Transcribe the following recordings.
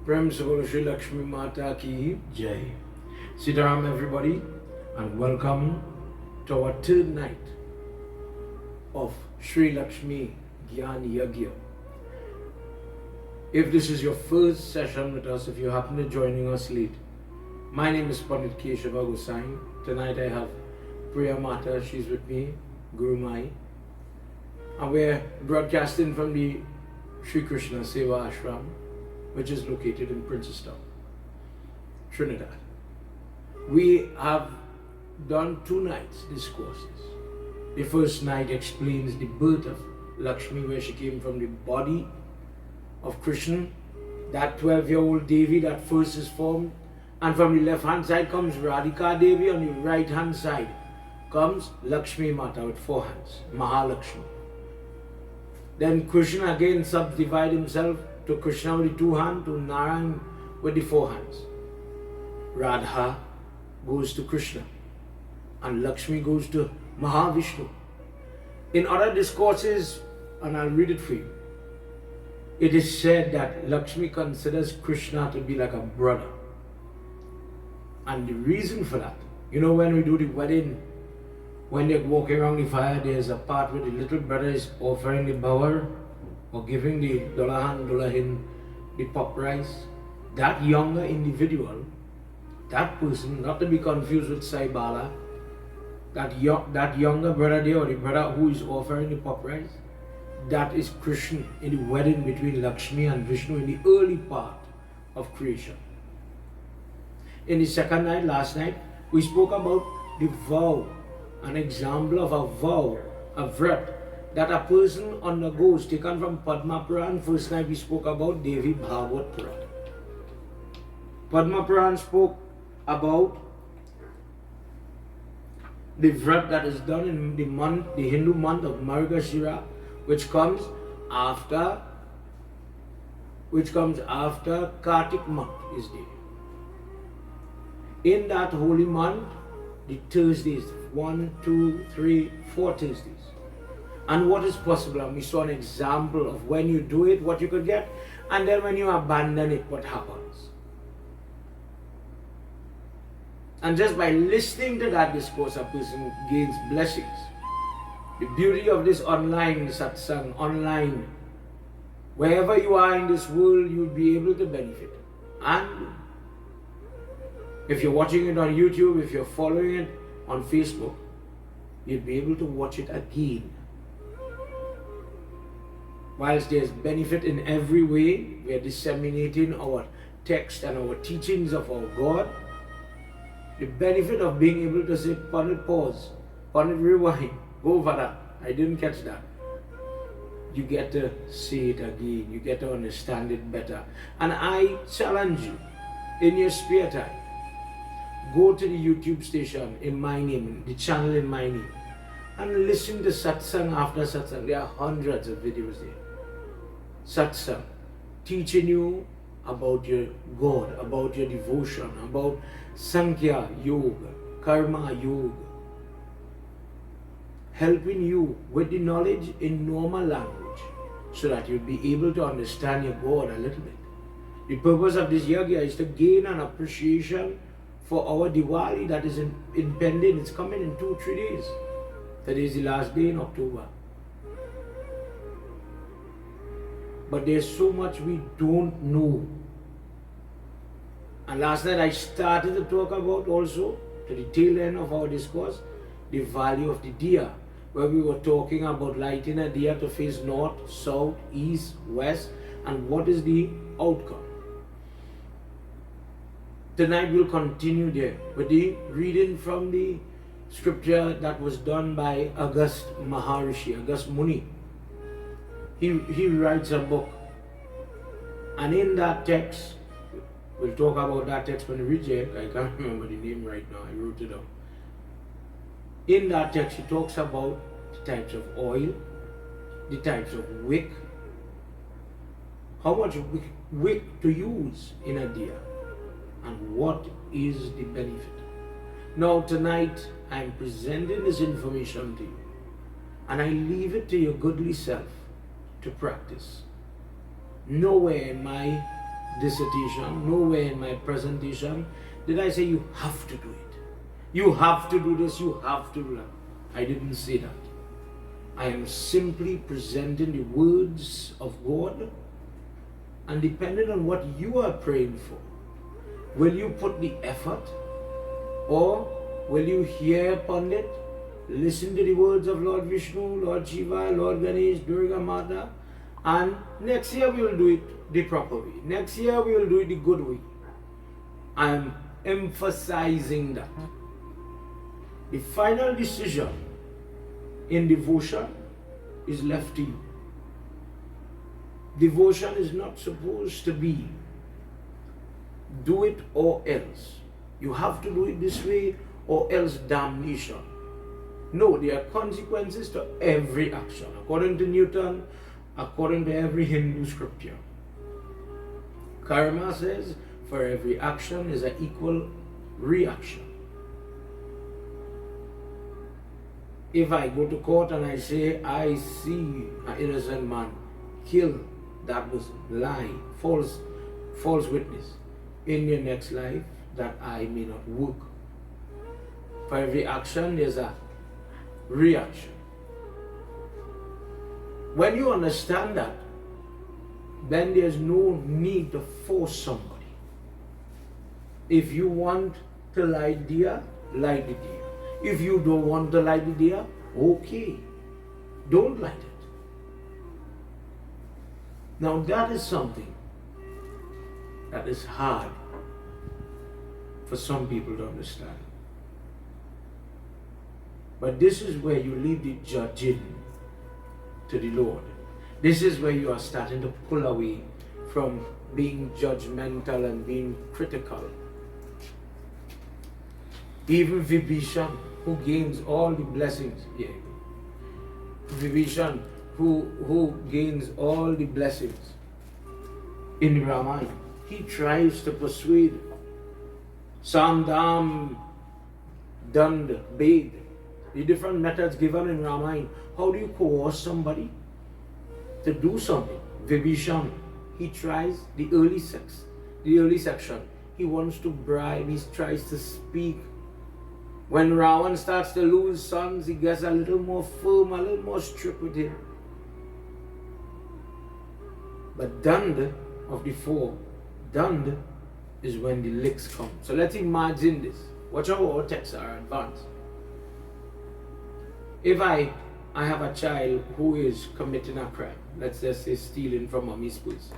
Prem Sabolo Shri Lakshmi Mata Ki Jai. Sitaram everybody, and welcome to our third night of Shri Lakshmi Gyaan Yagna. If this is your first session with us, if you happen to joining us late, my name is Pandit Keshava Gosine. Tonight I have Priya Mata, she's with me, Guru Mai, and we're broadcasting from the Sri Krishna Seva Ashram, which is located in Princestown, Trinidad. We have done 2 nights discourses. The first night explains the birth of Lakshmi, where she came from the body of Krishna, that 12-year-old Devi that first is formed, and from the left hand side comes Radhika Devi, on the right hand side comes Lakshmi Mata with 4 hands, Mahalakshmi. Then Krishna again subdivides himself to Krishna with the 2 hands, to Narayan with the 4 hands. Radha goes to Krishna and Lakshmi goes to Mahavishnu. In other discourses, and I'll read it for you, it is said that Lakshmi considers Krishna to be like a brother. And the reason for that, you know, when we do the wedding, when they're walking around the fire, there's a part where the little brother is offering the bower or giving the Dolahan, Dolahin the pop rice. That younger individual, that person, not to be confused with Sai Bala, that younger brother there, or the brother who is offering the pop rice, that is Krishna in the wedding between Lakshmi and Vishnu in the early part of creation. In the second night, last night, we spoke about the vow, an example of a vow, a vrat, that a person undergoes, taken from Padma Puran. First night we spoke about Devi Bhagavad Puran. Padma Puran spoke about the vrat that is done in the Hindu month of Margashira, which comes after Kartik month is there. In that holy month, the Thursdays, 1, 2, 3, 4 Thursdays. And what is possible, and we saw an example of when you do it, what you could get, and then when you abandon it, what happens. And just by listening to that discourse, a person gains blessings. The beauty of this online satsang, online, wherever you are in this world, you'll be able to benefit. And if you're watching it on YouTube, if you're following it on Facebook, you'll be able to watch it again. Whilst there's benefit in every way, we are disseminating our text and our teachings of our God. The benefit of being able to say, Pandit, pause, Pandit, rewind, go over that, I didn't catch that. You get to see it again, you get to understand it better. And I challenge you, in your spare time, go to the YouTube station in my name, the channel in my name, and listen to satsang after satsang. There are hundreds of videos there. Satsang, teaching you about your God, about your devotion, about Sankhya Yoga, Karma Yoga, helping you with the knowledge in normal language so that you'll be able to understand your God a little bit. The purpose of this yagya is to gain an appreciation for our Diwali that is impending. It's coming in 2-3 days. Today is the last day in October. But there's so much we don't know. And last night I started to talk about also, to the tail end of our discourse, the value of the diya, where we were talking about lighting a diya to face north, south, east, west, and what is the outcome. Tonight we'll continue there with the reading from the scripture that was done by August Maharishi, August Muni. He writes a book, and in that text, we'll talk about that text when we read it. I can't remember the name right now, I wrote it down. In that text, he talks about the types of oil, the types of wick, how much wick to use in a diya, and what is the benefit. Now tonight, I am presenting this information to you, and I leave it to your goodly self to practice. Nowhere in my dissertation, nowhere in my presentation did I say you have to do it. You have to do this, you have to do that. I didn't say that. I am simply presenting the words of God, and depending on what you are praying for, will you put the effort, or will you hear upon it, listen to the words of Lord Vishnu, Lord Shiva, Lord Ganesh, Durga Mata, and next year we will do it the proper way. Next year we will do it the good way. I am emphasizing that. The final decision in devotion is left to you. Devotion is not supposed to be do it or else. You have to do it this way or else damnation. No, there are consequences to every action. According to Newton, according to every Hindu scripture. Karma says for every action is an equal reaction. If I go to court and I say, I see an innocent man killed, that was lie, false witness. In your next life, that I may not work. For every action, there's a reaction. When you understand that, then there's no need to force somebody. If you want to light deer, light the deer. If you don't want to light the deer, okay, don't light it. Now that is something that is hard for some people to understand. But this is where you leave the judging to the Lord. This is where you are starting to pull away from being judgmental and being critical. Even Vibhishan, who gains all the blessings, Vibhishan, who gains all the blessings in Ramayana, he tries to persuade Samdam, Dand, Bed, the different methods given in Ramayana. How do you coerce somebody to do something? Vibhishan, he tries the early section. He wants to bribe, he tries to speak. When Ravan starts to lose sons, he gets a little more firm, a little more strict with him. But Dand, of the four, Dand is when the licks come. So let's imagine this. Watch how our texts are advanced. If I have a child who is committing a crime, let's just say stealing from mommy's purse.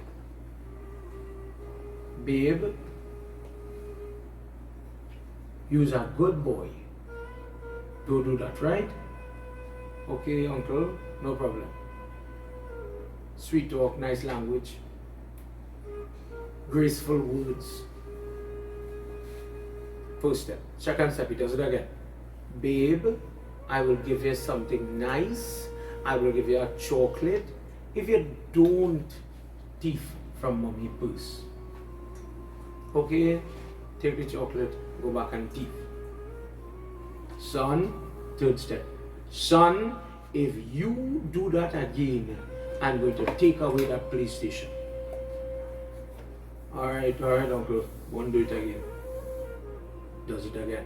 Babe, you're a good boy. Don't do that, right? Okay, uncle, no problem. Sweet talk, nice language, graceful words. First step. Second step, he does it again. Babe, I will give you something nice. I will give you a chocolate if you don't thief from mommy's purse. Okay, take the chocolate, go back and thief. Son, third step. Son, if you do that again, I'm going to take away that PlayStation. Alright, uncle, won't do it again. Does it again.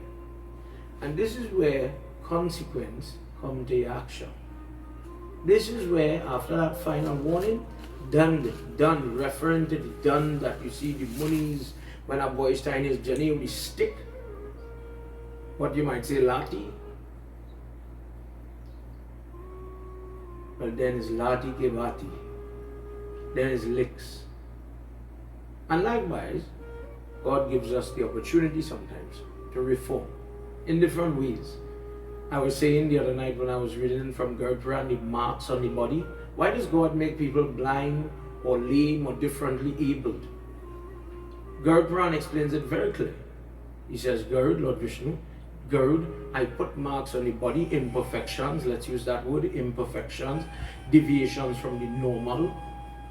And this is where consequence comes to action. This is where, after that final warning, done, referring to the done that you see the monies when a boy is tying his journey with the stick. What you might say, lati. But then is lati ke bati. Then is licks. And likewise, God gives us the opportunity sometimes to reform in different ways. I was saying the other night when I was reading from Govardhan, the marks on the body. Why does God make people blind or lame or differently abled? Govardhan explains it very clearly. He says, Gard, Lord Vishnu, Gard, I put marks on the body, imperfections, let's use that word, imperfections, deviations from the normal,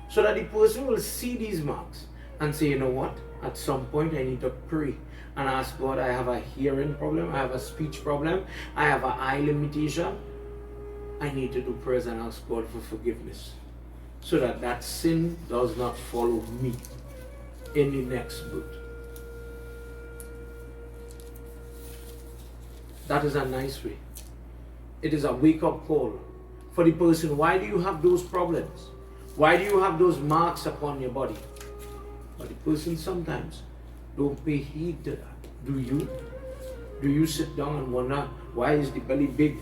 so that the person will see these marks and say, you know what, at some point I need to pray and ask God, I have a hearing problem, I have a speech problem, I have an eye limitation. I need to do prayers and ask God for forgiveness so that that sin does not follow me. in the next birth. That is a nice way. It is a wake-up call for the person. Why do you have those problems? Why do you have those marks upon your body? But the person sometimes don't pay heed to that. Do you? Do you sit down and wonder, why is the belly big?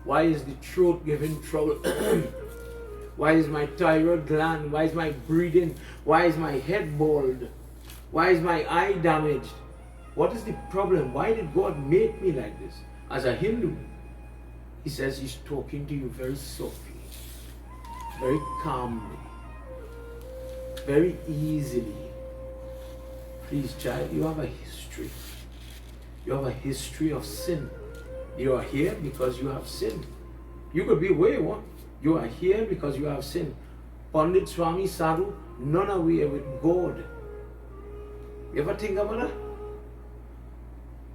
Why is the throat giving trouble? Why is my thyroid gland? Why is my breathing? Why is my head bald? Why is my eye damaged? What is the problem? Why did God make me like this? As a Hindu, He says He's talking to you very softly, very calmly, very easily. Please, child, you have a history. You have a history of sin. You are here because you have sinned. You could be where you want. You are here because you have sinned. Pandit, Swami, Sadhu, none are we with God. You ever think about that?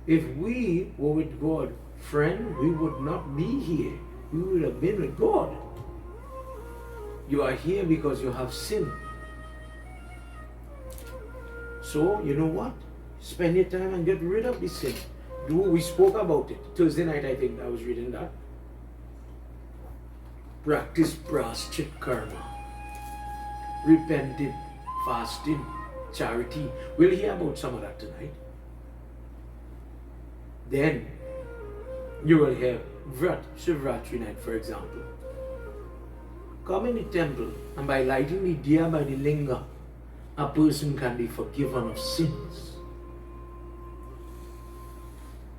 If we were with God, friend, we would not be here. We would have been with God. You are here because you have sinned. So, you know what? Spend your time and get rid of the sin. We spoke about it. Thursday night, I think I was reading that. Practice praschit karma. Repenting, fasting, charity. We'll hear about some of that tonight. Then, you will hear Vrat, Shivratri night, for example. Come in the temple, and by lighting the diya by the linga, a person can be forgiven of sins.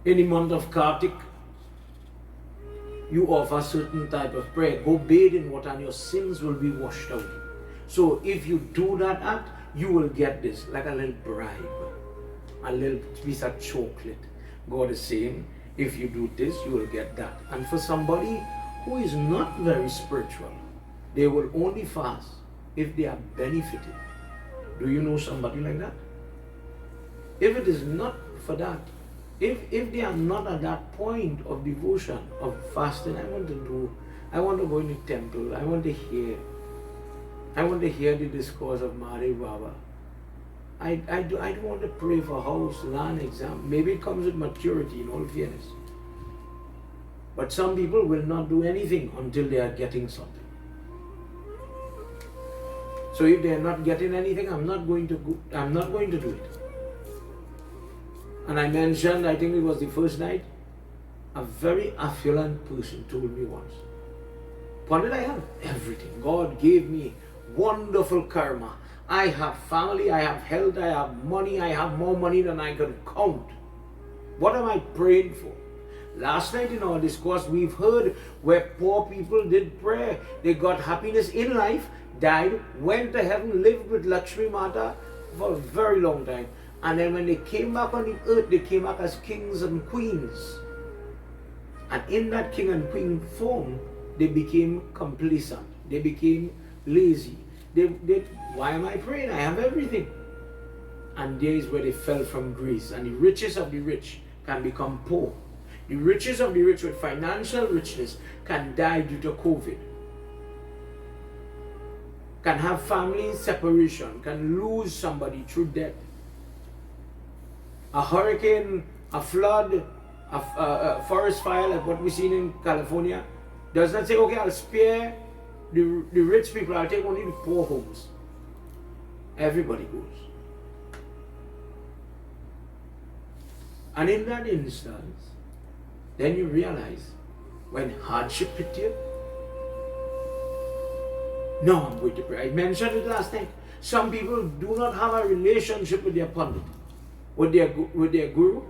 In the month of Kartik, you offer certain type of prayer. Go bathe in water and your sins will be washed out. So if you do that act, you will get this, like a little bribe, a little piece of chocolate. God is saying, if you do this, you will get that. And for somebody who is not very spiritual, they will only fast if they are benefited. Do you know somebody like that? If it is not for that, if they are not at that point of devotion, of fasting, I want to go in the temple, I want to hear the discourse of Mari Baba. I don't want to pray for house, land, exam. Maybe it comes with maturity, in all fairness. But some people will not do anything until they are getting something. So if they are not getting anything, I'm not going to do it. And I mentioned, I think it was the first night, a very affluent person told me once, Pandit, I have everything. God gave me wonderful karma. I have family, I have health, I have money, I have more money than I can count. What am I praying for? Last night in our discourse, we've heard where poor people did prayer. They got happiness in life, died, went to heaven, lived with Lakshmi Mata for a very long time. And then when they came back on the earth, they came back as kings and queens. And in that king and queen form, they became complacent. They became lazy. Why am I praying? I have everything. And there is where they fell from grace. And the richest of the rich can become poor. The richest of the rich with financial richness can die due to COVID. Can have family separation. Can lose somebody through death. A hurricane, a flood, a forest fire like what we've seen in California does not say, okay, I'll spare the rich people, I'll take only the poor homes. Everybody goes. And in that instance, then you realize when hardship hit you, no, I'm going to pray. I mentioned it last night. Some people do not have a relationship with their Pandit, with their Guru.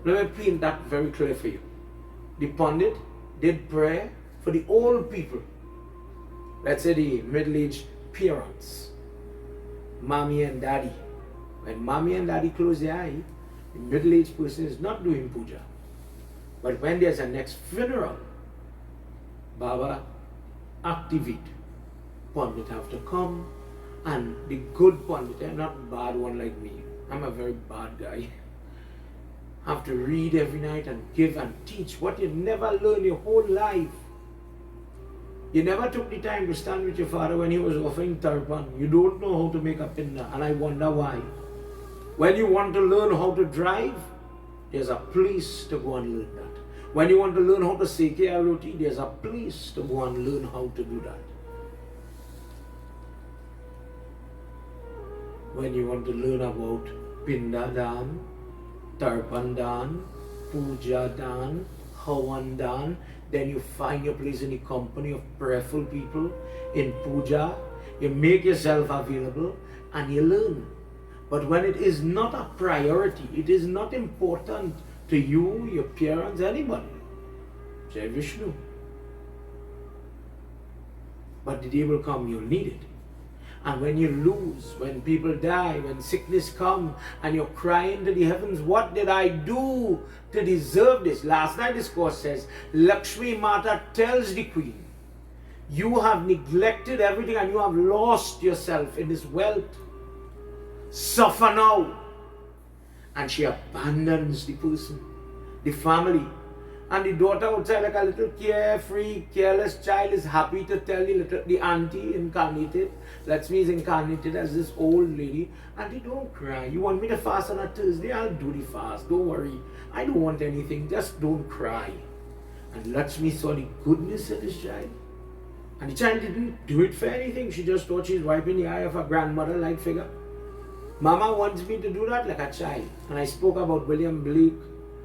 Let me paint that very clear for you. The Pandit did prayer for the old people. Let's say the middle-aged parents, mommy and daddy. When mommy and daddy close their eye, the middle-aged person is not doing puja. But when there's a next funeral, Baba activate. Pandit have to come, and the good Pandit, not bad one like me. I'm a very bad guy. Have to read every night and give and teach what you never learned your whole life. You never took the time to stand with your father when he was offering tarpan. You don't know how to make a pinda, and I wonder why. When you want to learn how to drive, there's a place to go and learn that. When you want to learn how to seke a roti, there's a place to go and learn how to do that. When you want to learn about Pinda Dan, Tarpan Dan, Puja Dan, Hawan Dan, then you find your place in the company of prayerful people in Puja. You make yourself available and you learn. But when it is not a priority, it is not important to you, your parents, anybody. Jai Vishnu. But the day will come, you'll need it. And when you lose, when people die, when sickness comes, and you're crying to the heavens, what did I do to deserve this? Last night discourse says, Lakshmi Mata tells the queen, you have neglected everything and you have lost yourself in this wealth. Suffer now. And she abandons the person, the family. And the daughter outside, like a little carefree, careless child, is happy to tell the auntie incarnated, Lakshmi is incarnated as this old lady, auntie, don't cry. You want me to fast on a Thursday? I'll do the fast. Don't worry. I don't want anything. Just don't cry. And Lakshmi saw the goodness of this child. And the child didn't do it for anything. She just thought she's wiping the eye of her grandmother-like figure. Mama wants me to do that like a child. And I spoke about William Blake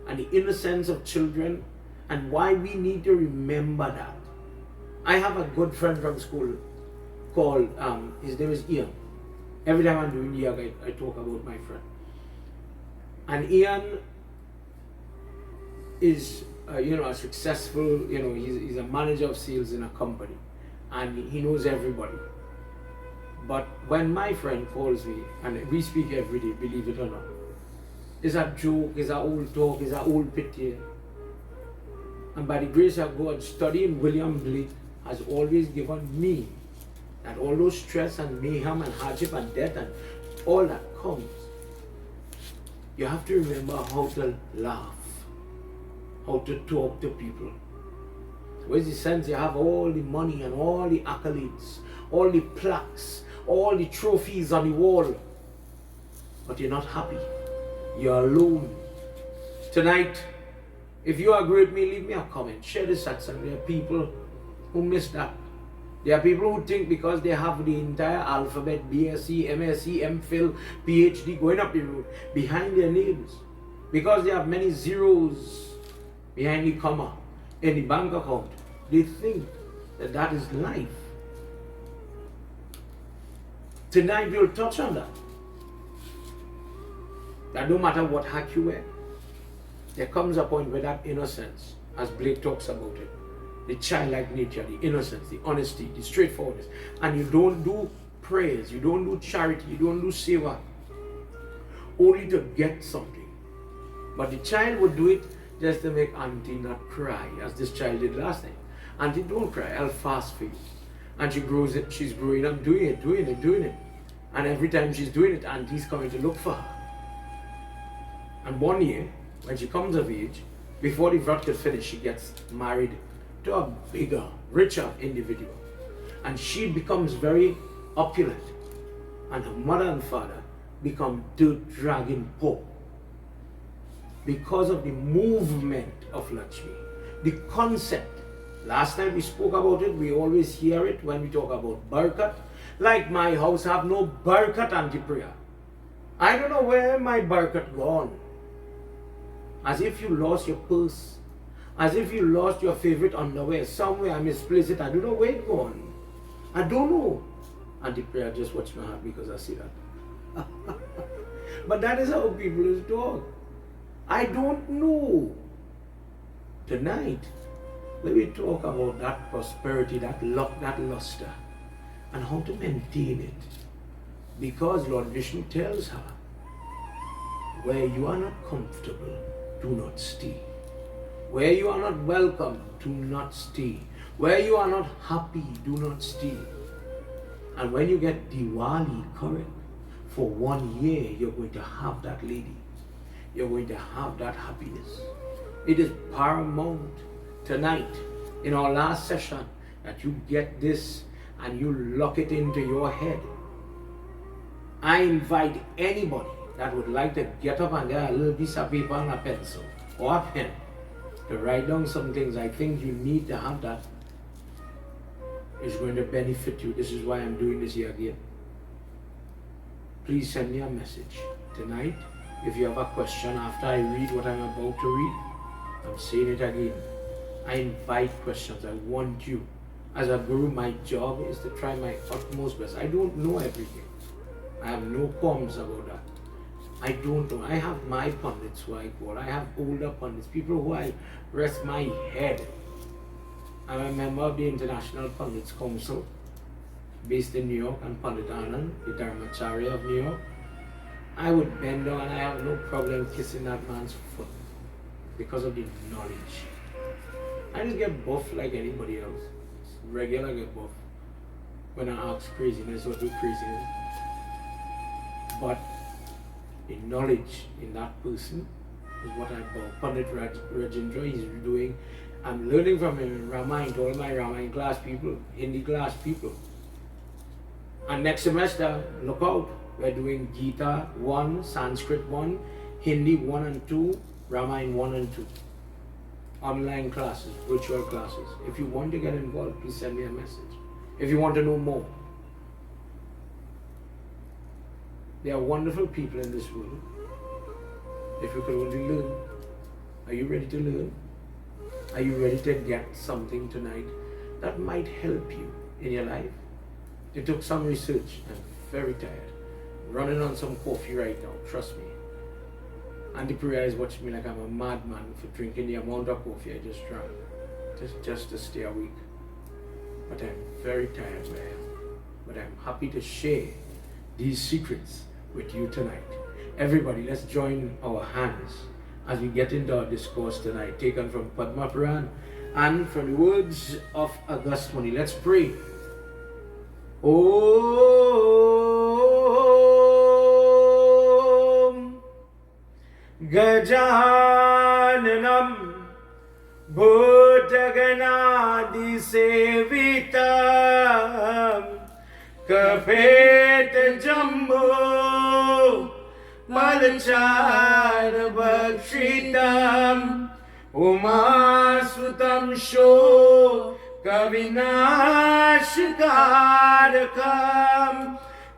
and the innocence of children and why we need to remember that. I have a good friend from school called, his name is Ian. Every time I'm doing the yoga, I talk about my friend. And Ian is, a successful, he's a manager of sales in a company. And he knows everybody. But when my friend calls me, and we speak every day, believe it or not, it's a joke, it's an old talk, it's an old pity. And by the grace of God, studying William Blake has always given me that all those stress and mayhem and hardship and death and all that comes, you have to remember how to laugh, how to talk to people. Where's the sense you have all the money and all the accolades, all the plaques, all the trophies on the wall, but you're not happy. You're alone. Tonight, if you agree with me, leave me a comment. Share this satsang. There are people who miss that. There are people who think because they have the entire alphabet, BSc, MSc, MPhil, PhD going up the road behind their names, because they have many zeros behind the comma in the bank account, they think that that is life. Tonight we'll touch on that. That no matter what hack you wear, there comes a point where that innocence, as Blake talks about it, the childlike nature, the innocence, the honesty, the straightforwardness, and you don't do prayers, you don't do charity, you don't do seva, only to get something. But the child would do it just to make auntie not cry, as this child did last night. Auntie, don't cry, I'll fast for you. And she grows it, she's growing up, doing it. And every time she's doing it, auntie's coming to look for her. And one year, when she comes of age, before the vrat could finish, she gets married to a bigger, richer individual. And she becomes very opulent. And her mother and father become dirt dragging poor. Because of the movement of Lakshmi, the concept. Last night we spoke about it, we always hear it when we talk about barakat. Like my house have no barakat anti-prayer. I don't know where my barakat gone. As if you lost your purse. As if you lost your favorite underwear. Somewhere I misplaced it. I don't know where it gone. I don't know. Anti-prayer just watch my heart because I see that. But that is how people is talk. I don't know. Tonight, let me talk about that prosperity, that luck, that luster, and how to maintain it. Because Lord Vishnu tells her, where you are not comfortable, do not stay. Where you are not welcome, do not stay. Where you are not happy, do not stay. And when you get Diwali correct, for 1 year, you're going to have that lady. You're going to have that happiness. It is paramount tonight, in our last session, that you get this and you lock it into your head. I invite anybody that would like to get up and get a little piece of paper and a pencil or a pen to write down some things. I think you need to have that. It's going to benefit you. This is why I'm doing this here again. Please send me a message tonight. If you have a question after I read what I'm about to read, I'm saying it again. I invite questions. I want you. As a guru, my job is to try my utmost best. I don't know everything. I have no qualms about that. I don't know. I have my pundits who I call. I have older pundits, people who I rest my head. I'm a member of the International Pundits Council, based in New York, and Pandit Anand, the Dharmacharya of New York. I would bend down and I have no problem kissing that man's foot because of the knowledge. I just get buff like anybody else. It's regular get buff. When I ask craziness or do craziness. But the knowledge in that person is what I call Pandit Rajendra. He's doing, I'm learning from him Ramayana, all my Ramayana class people, Hindi class people. And next semester, look out, we're doing Gita 1, Sanskrit 1, Hindi 1 and 2, Ramayana 1 and 2. Online classes, virtual classes. If you want to get involved, please send me a message. If you want to know more. There are wonderful people in this world. If you could only learn. Are you ready to learn? Are you ready to get something tonight that might help you in your life? It took some research. I'm very tired. Running on some coffee right now, trust me. Auntie Priya is watching me like I'm a madman for drinking the amount of coffee I just drank. Just to stay awake. But I'm very tired where I am. But I'm happy to share these secrets with you tonight. Everybody, let's join our hands as we get into our discourse tonight, taken from Padma Puran and from the words of August Muni. Let's pray. Om Gajananam Bhudaganadi Sevitam Kapet Jambu Malachar Bhakshitam Umasutam Sho Kavinashkarakam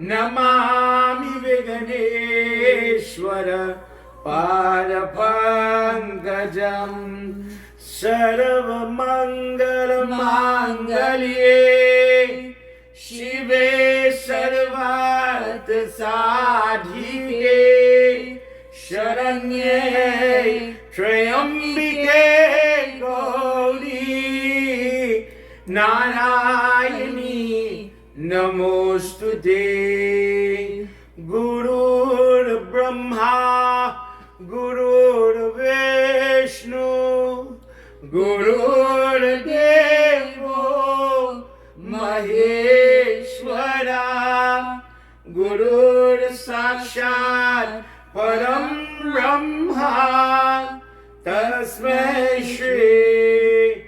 Namami Viganeshwara Parapangajam Sarva Mangala Mangalye Shive Sarvat Sadhike Sharanye Trayambike Gauri Narayani Namostute Gurur Brahma Gurur Vishnu Gurur Devo Maheshwara Gurur Sakshat Param Brahma Tasmai Shri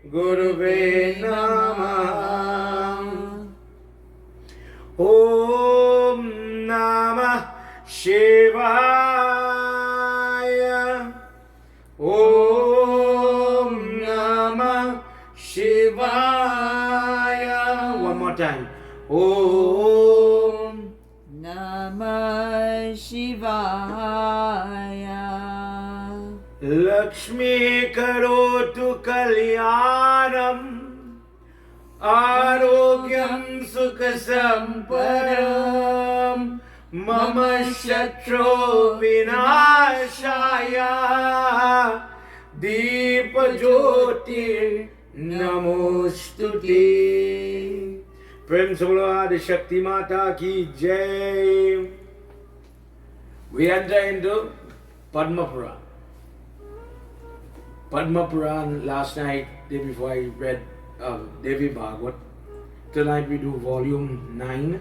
Guruve Namah. Om Namah Shivaya. Om Namah Shivaya. One more time. Om Namah Shivaya. Lakshmi karotu kalyanam Arogyam sukha samparam Mama shatro vinashaya Deepa jyoti namostute. Prem se bolo Adi Shakti Mata ki jai. We enter into Padma Puran. Padma Puran last night, day before I read Devi Bhagavad. Tonight we do volume 9,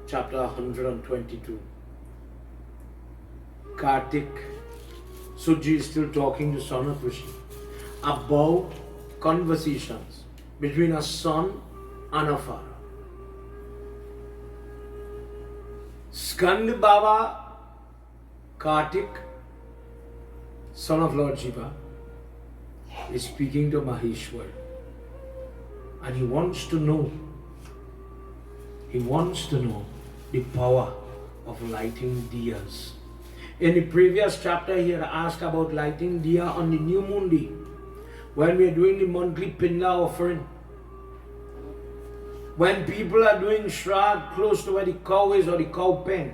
chapter 122. Kartik, Suji is still talking to son of Krishna about conversations between a son and a father. Skand Baba Kartik, son of Lord Shiva, is speaking to Maheshwar, and he wants to know the power of lighting diyas. In the previous chapter, he had asked about lighting diya on the new moon day, when we are doing the monthly pinda offering. When people are doing shraddh close to where the cow is or the cow pen.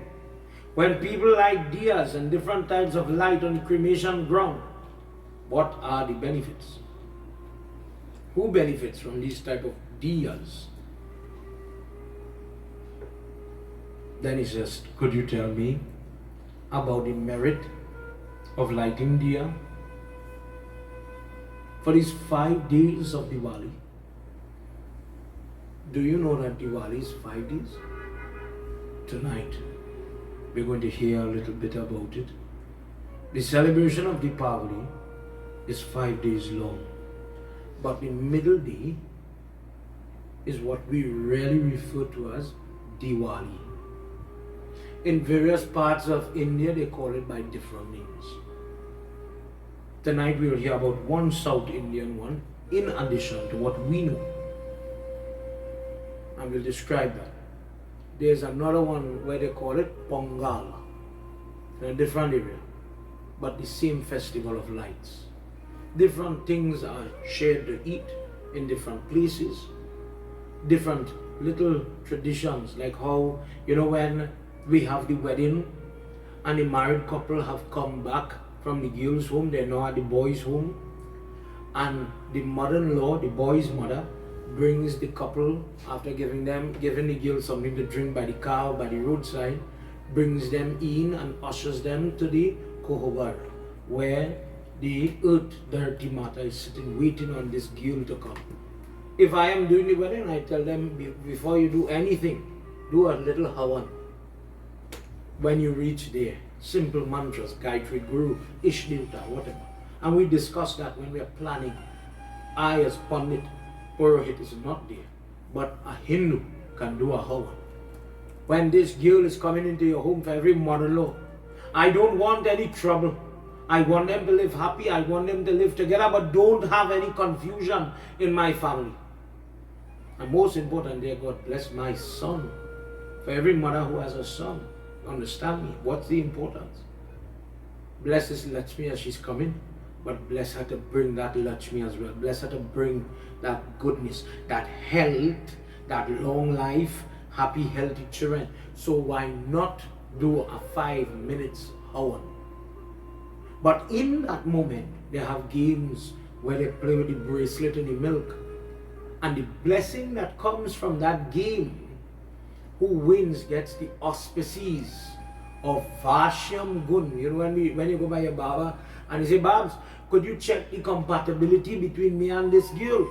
When people light diyas and different types of light on the cremation ground, what are the benefits? Who benefits from these type of diyas? Then he says, could you tell me about the merit of lighting diya for these 5 days of Diwali? Do you know that Diwali is 5 days? Tonight, we're going to hear a little bit about it. The celebration of Diwali is 5 days long, but the middle day is what we really refer to as Diwali. In various parts of India, they call it by different names. Tonight, we will hear about one South Indian one, in addition to what we know. I will describe that. There's another one where they call it Pongal, in a different area, but the same festival of lights. Different things are shared to eat in different places, different little traditions, like how, when we have the wedding and the married couple have come back from the girl's home, they're now at the boy's home, and the mother-in-law, the boy's mother, brings the couple, after giving the girl something to drink by the car, by the roadside, brings them in and ushers them to the Kohobar, where the earth dirty matter is sitting waiting on this girl to come. If I am doing the wedding, I tell them, before you do anything, do a little havan. When you reach there, simple mantras, Gayatri, Guru, Ishdevta, whatever. And we discuss that when we are planning. I, as Pandit, Purohit is not there, but a Hindu can do a havan. When this girl is coming into your home, for every mother-in-law, I don't want any trouble. I want them to live happy, I want them to live together, but don't have any confusion in my family. And most important, dear God, bless my son. For every mother who has a son, understand me, what's the importance? Bless this Lakshmi as she's coming, but bless her to bring that Lakshmi as well. Bless her to bring that goodness, that health, that long life, happy, healthy children. So why not do a 5 minutes havan? But in that moment, they have games where they play with the bracelet and the milk. And the blessing that comes from that game, who wins gets the auspices of Vashyam Gun. When you go by your Baba and you say, Babs, could you check the compatibility between me and this girl?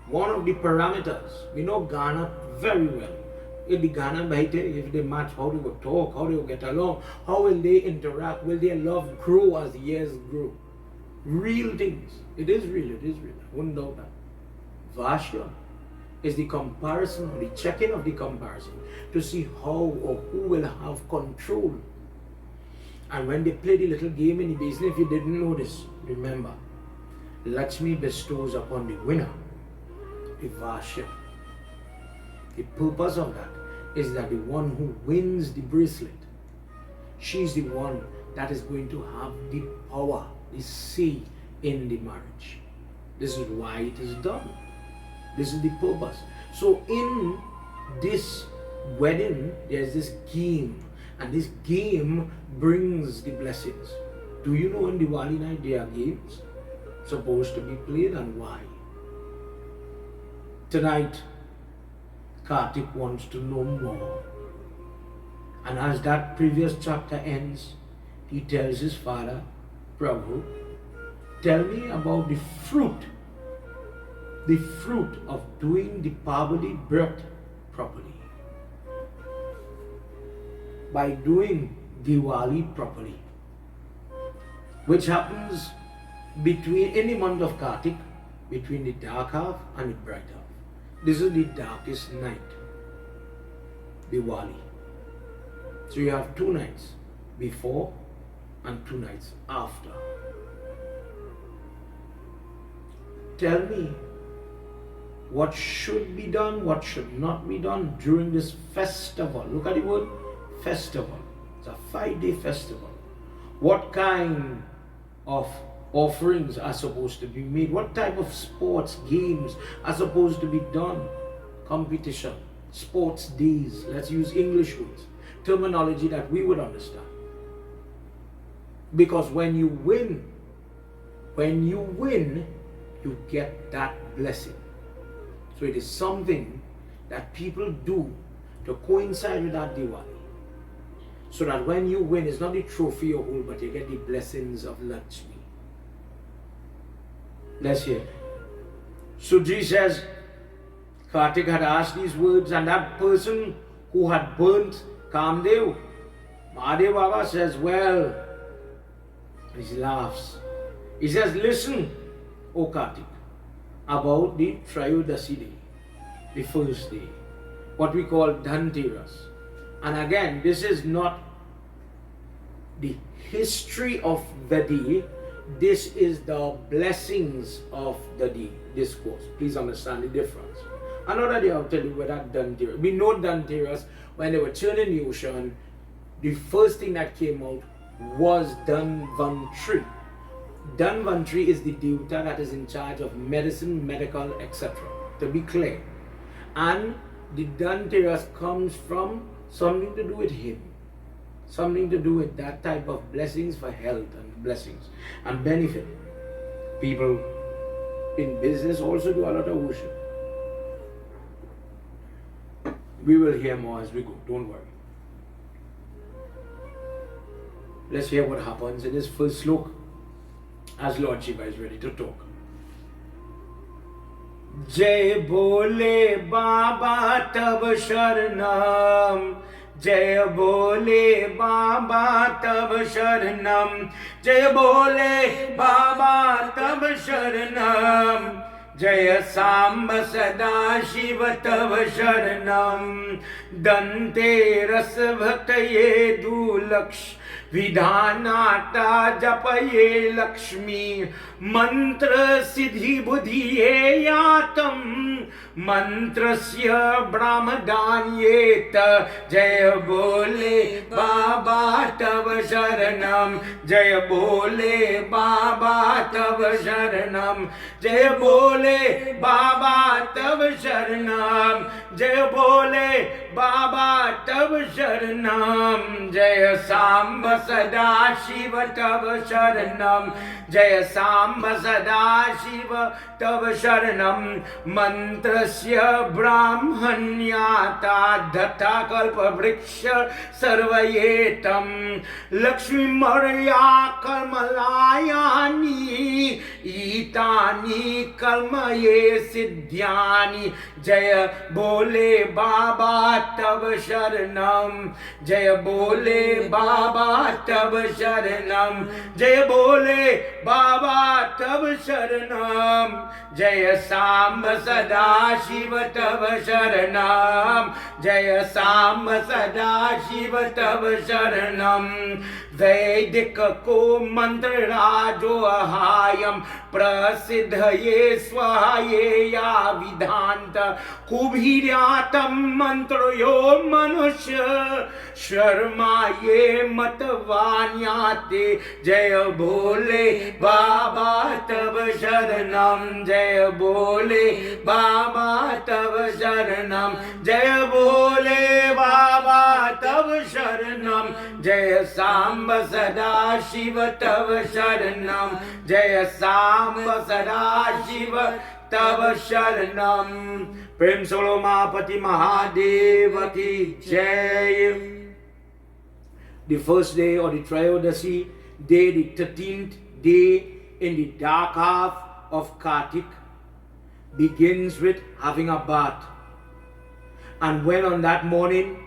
One of the parameters. We know Ghana very well. If the Ghana Bhaite, if they match, how they go talk, how they go get along, how will they interact, will their love grow as the years grow? Real things. It is real, I wouldn't doubt that. Vashyam is the comparison, or the checking of the comparison, to see how or who will have control. And when they play the little game in the basin, if you didn't know this, remember, Lakshmi bestows upon the winner the Vashyam. The purpose of that is that the one who wins the bracelet, she's the one that is going to have the power, the say in the marriage. This is why it is done. This is the purpose. So in this wedding, there's this game, and this game brings the blessings. Do you know on Diwali night there are games supposed to be played, and why? Tonight, Kartik wants to know more. And as that previous chapter ends, he tells his father, Prabhu, tell me about the fruit of doing the Pavali birth properly. By doing Diwali properly, which happens in the month of Kartik, between the dark half and the bright half. This is the darkest night, Diwali. So you have 2 nights before and 2 nights after. Tell me what should be done, what should not be done during this festival. Look at the word festival. It's a 5-day festival. What kind of offerings are supposed to be made? What type of sports, games are supposed to be done? Competition, sports days. Let's use English words, terminology that we would understand. Because when you win, you get that blessing. So it is something that people do to coincide with that Diwali. So that when you win, it's not the trophy you hold, but you get the blessings of Lakshmi. Let's hear. Suji says, Kartik had asked these words, and that person who had burnt Kamdev, Mahadev Baba says, well, and he laughs. He says, listen, O Kartik, about the Trayodasi day, the first day, what we call Dhanteras. And again, this is not the history of the day, this is the blessings of the day, discourse. Please understand the difference. Another day I'll tell you where that Dhanteras. We know Dhanteras, when they were churning the ocean, the first thing that came out was Dhanvantri. Dhanvantri is the devata that is in charge of medicine, medical, etc. To be clear. And the Dhanteras comes from something to do with him. Something to do with that type of blessings for health and blessings and benefit. People in business also do a lot of worship. We will hear more as we go, don't worry. Let's hear what happens in this first slok as Lord Shiva is ready to talk. Jai Bole Baba Tab Sharanam, Jai Bole Baba Tab Sharanam, Jai Bole Baba Tab Sharanam, Jaya Samba Sada Shiva Tav Sharanam, Dhanteras Bhaktaye Du Laksh Vidhanata Japaye Lakshmi, Mantra Siddhi Buddhiye Yatam, Mantrasya Brahmadanyeta, Jaya Bole Baba Tav Sharanam, Jaya Bole Baba Tav Sharanam, Jaya Bole Baba Tav Sharanam, Jaya Bole Baba Tav Sharanam, Jaya Samba Sada Shiva Tav Sharanam, Jaya Samba Sada Shiva Tav Sharanam, Mantrasya Brahmanyata Dhatta Kalpa Vriksha Sarvayetam, Lakshmi Marya Kalmalayani Itani Kalmaye Siddhyani, Jaya Bole Baba Tav Sharanam, Jaya Bole Baba Tav Sharanam, Jaya Bole Baba Tav Sharanam, Jaya Samba Sada Shiva Tav Sharanam, Jaya Samba Sada Shiva Tav Sharanam, Vedika Ko Mantra Rajo Ahayam Prasiddhaye Swahaye Ya Vidhanta Kubhiryatam Mantrayo Manusha Sharmaye Matavanyate, Jaya Bole Baba Tav Sharanam, Jaya Bole Baba Tav Sharanam, Jaya Bole Baba Tav Sharanam, Jaya Samba Sada Shiva Tav Sharanam, Jaya Samba Sada Shiva Tav Sharanam. Prem Solo Mahapati Mahadeva Ki Jai. The first day or the Trayodasi day, the 13th day in the dark half of Kartik, begins with having a bath. And when on that morning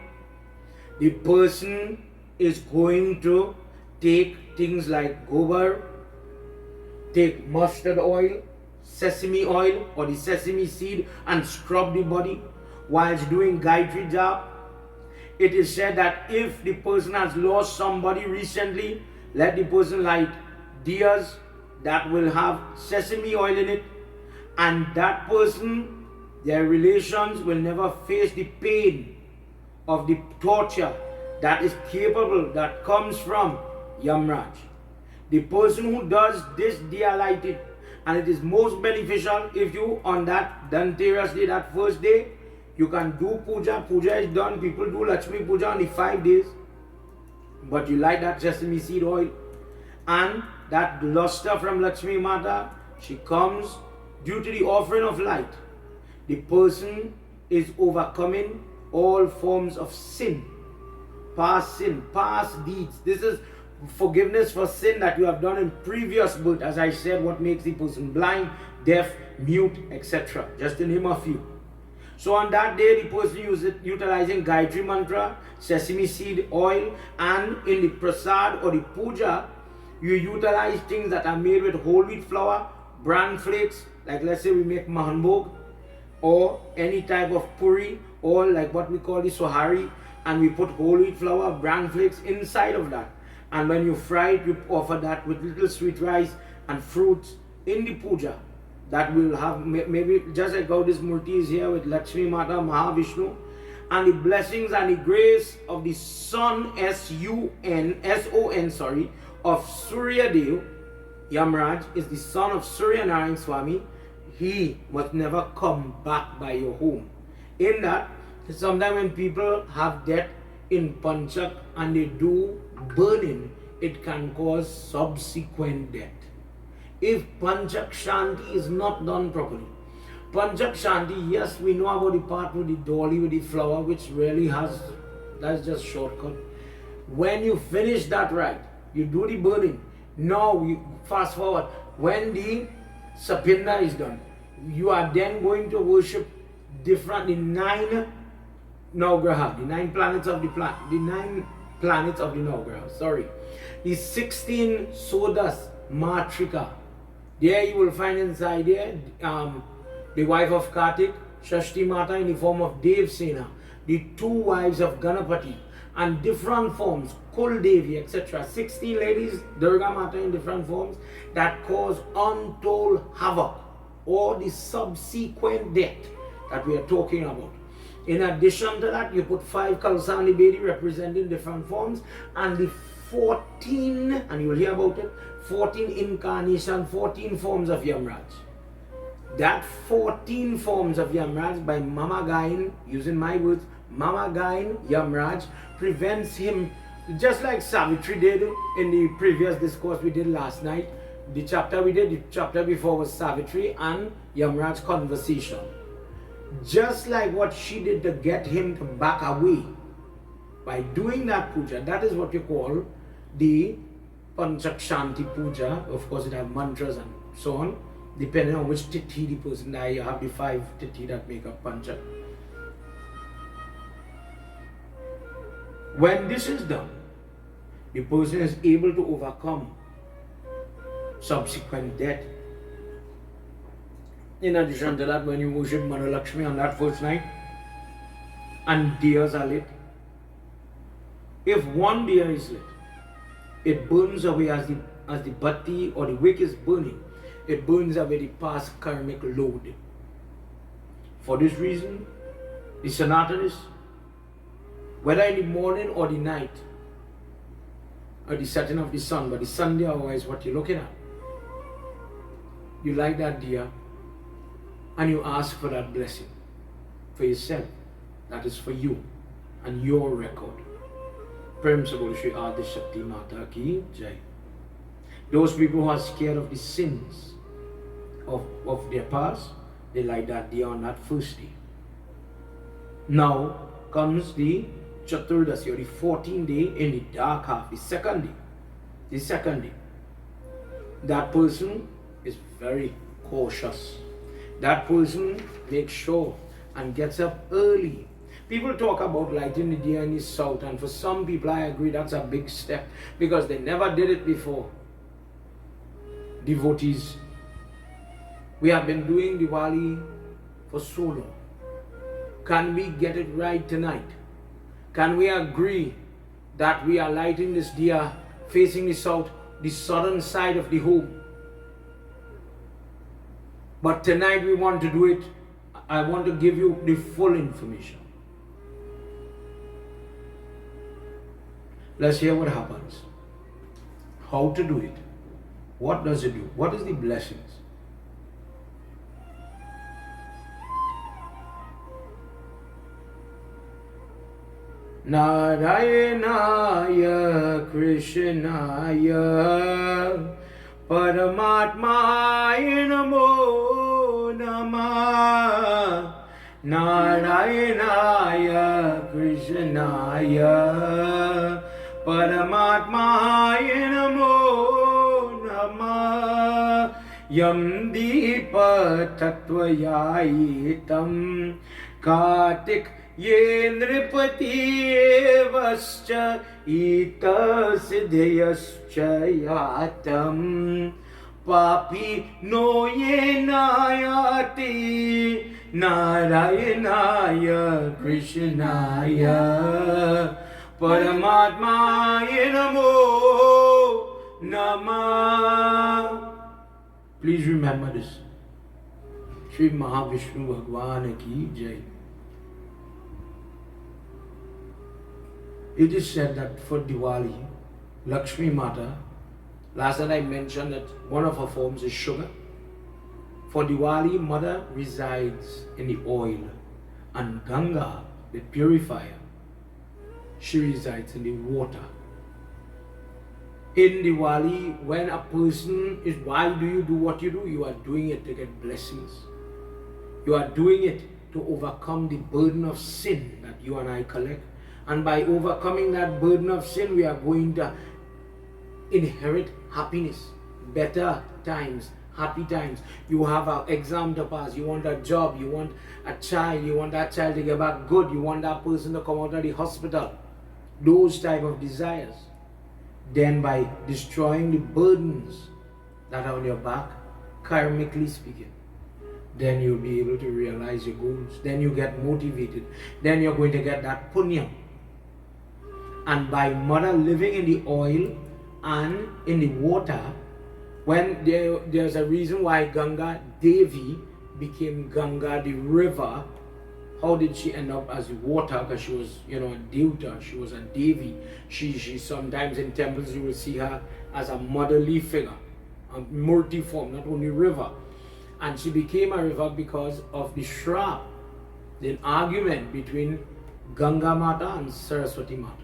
the person is going to take things like gobar, take mustard oil, sesame oil or the sesame seed and scrub the body whilst doing Gayatri job. It is said that if the person has lost somebody recently, let the person light diyas that will have sesame oil in it, and that person, their relations will never face the pain of the torture that is capable, that comes from Yamraj. The person who does this diya lighting, and it is most beneficial if you on that Dhanteras day, that first day, you can do puja. Puja is done. People do Lakshmi puja on the 5 days. But you light that sesame seed oil. And that luster from Lakshmi Mata, she comes due to the offering of light. The person is overcoming all forms of sin, past deeds. This is forgiveness for sin that you have done in previous birth. As I said, what makes the person blind, deaf, mute, etc. Just to name a few. So on that day, the person utilizing Gayatri mantra, sesame seed oil, and in the prasad or the puja, you utilize things that are made with whole wheat flour, bran flakes, like let's say we make mahanbhog, or any type of puri, or like what we call the sohari, and we put whole wheat flour, bran flakes inside of that. And when you fry it, you offer that with little sweet rice and fruits in the puja. That will have, maybe just like how this murti is here with Lakshmi Mata, Mahavishnu, and the blessings and the grace of the Sun, S-U-N, sorry, of Surya Dev. Yamraj is the son of Surya Narayan Swami. He must never come back by your home. In that, sometimes when people have death in Panchak and they do burning, it can cause subsequent death. If Panchak Shanti is not done properly. Panchak Shanti, yes, we know about the part with the dolly with the flower, which really has, that's just shortcut. When you finish that right, you do the burning. Now, you fast forward. When the Sapinda is done, you are then going to worship the 9 Navgraha, the 9 planets of the Navgraha, sorry. The 16 Sodas Matrika. There you will find inside there the wife of Kartik, Shashti Mata in the form of Dev Sena, the 2 wives of Ganapati, and different forms, Kul Devi, etc. 16 ladies, Durga Mata in different forms that cause untold havoc or the subsequent death that we are talking about. In addition to that, you put 5 Kalsani Bedi representing different forms, and the 14, and you will hear about it, 14 incarnation, 14 forms of Yamraj. That 14 forms of Yamraj by Mama Gyaan, using my words, Mama Gyaan, Yamraj, prevents him, just like Savitri did in the previous discourse we did last night. The chapter we did, the chapter before was Savitri and Yamraj's conversation. Just like what she did to get him to back away, by doing that puja, that is what you call the Panchak Shanti puja. Of course, it has mantras and so on. Depending on which tithi the person died, you have the 5 tithi that make up Panchak. When this is done, the person is able to overcome subsequent death. In addition to that, when you worship Mother Lakshmi on that first night, and diyas are lit, if one diya is lit, it burns away as the batti or the wick is burning, it burns away the past karmic load. For this reason, the Sanatanis, whether in the morning or the night, or the setting of the sun, but the Sunday hour is what you're looking at. You light that diya and you ask for that blessing for yourself. That is for you and your record. Prem se bolo Shri Adi Shakti Mata ki Jai. Those people who are scared of the sins of their past, they light that diya on that first day. Now comes the Chaturdasi, or the 14th day in the dark half, the second day. The second day. That person is very cautious. That person makes sure and gets up early. People talk about lighting the diya in the south, and for some people I agree that's a big step because they never did it before. Devotees We have been doing Diwali for so long. Can we get it right tonight? Can we agree that we are lighting this diya facing the south, the southern side of the home? But tonight we want to do it. I want to give you the full information. Let's hear what happens. How to do it. What does it do? What is the blessings? Narayanaya Krishnaya Paramatmaya Namo Namah. Narayanaya Krishnaya Paramatmaya Namo Namah. Yam Deepa Tattvayayitam Kartik Ye Nripati Vascha Ita Siddhyascha Yatam Papi No Ye Nayati Narayanaya Krishnaya Paramatmaya Namo Namah. Please remember this. Shri Mahavishnu Bhagwan Ki Jai. It is said that for Diwali, Lakshmi Mata, last night I mentioned that one of her forms is sugar. For Diwali, Mother resides in the oil, and Ganga, the purifier, she resides in the water. In Diwali, when a person is, why do you do what you do? You are doing it to get blessings. You are doing it to overcome the burden of sin that you and I collect. And by overcoming that burden of sin, we are going to inherit happiness, better times, happy times. You have an exam to pass, you want a job, you want a child, you want that child to get back good, you want that person to come out of the hospital. Those type of desires. Then by destroying the burdens that are on your back, karmically speaking, then you'll be able to realize your goals. Then you get motivated. Then you're going to get that punya. And by Mother living in the oil and in the water, when there's a reason why Ganga Devi became Ganga the river. How did she end up as water? Because she was, a Devta, she was a Devi. She sometimes in temples you will see her as a motherly figure, a murti form, not only river. And she became a river because of the shrap, the argument between Ganga Mata and Saraswati Mata.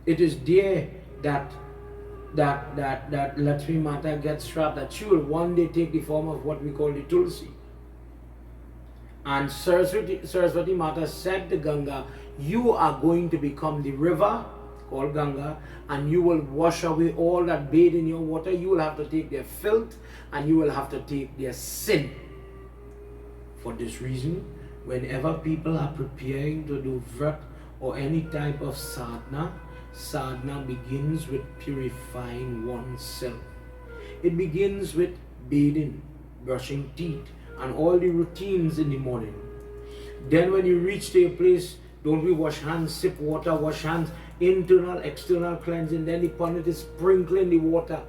It is there that Lakshmi Mata gets trapped, that she will one day take the form of what we call the Tulsi. And Saraswati Mata said to Ganga, you are going to become the river called Ganga, and you will wash away all that bathe in your water. You will have to take their filth and you will have to take their sin. For this reason, whenever people are preparing to do vrat or any type of sadhana begins with purifying oneself. It begins with bathing, brushing teeth, and all the routines in the morning. Then when you reach to your place, don't we wash hands, sip water, wash hands, internal, external cleansing. Then the Pandit is sprinkling the water.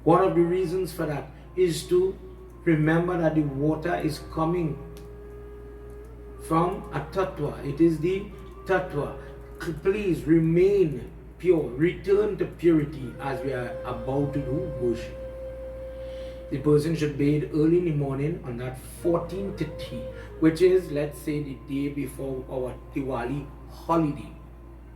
One of the reasons for that is to remember that the water is coming from a tattva. It is the tattva. Please remain pure. Return to purity as we are about to do worship. The person should bathe early in the morning on that 14th Tithi, which is, let's say, the day before our Diwali holiday.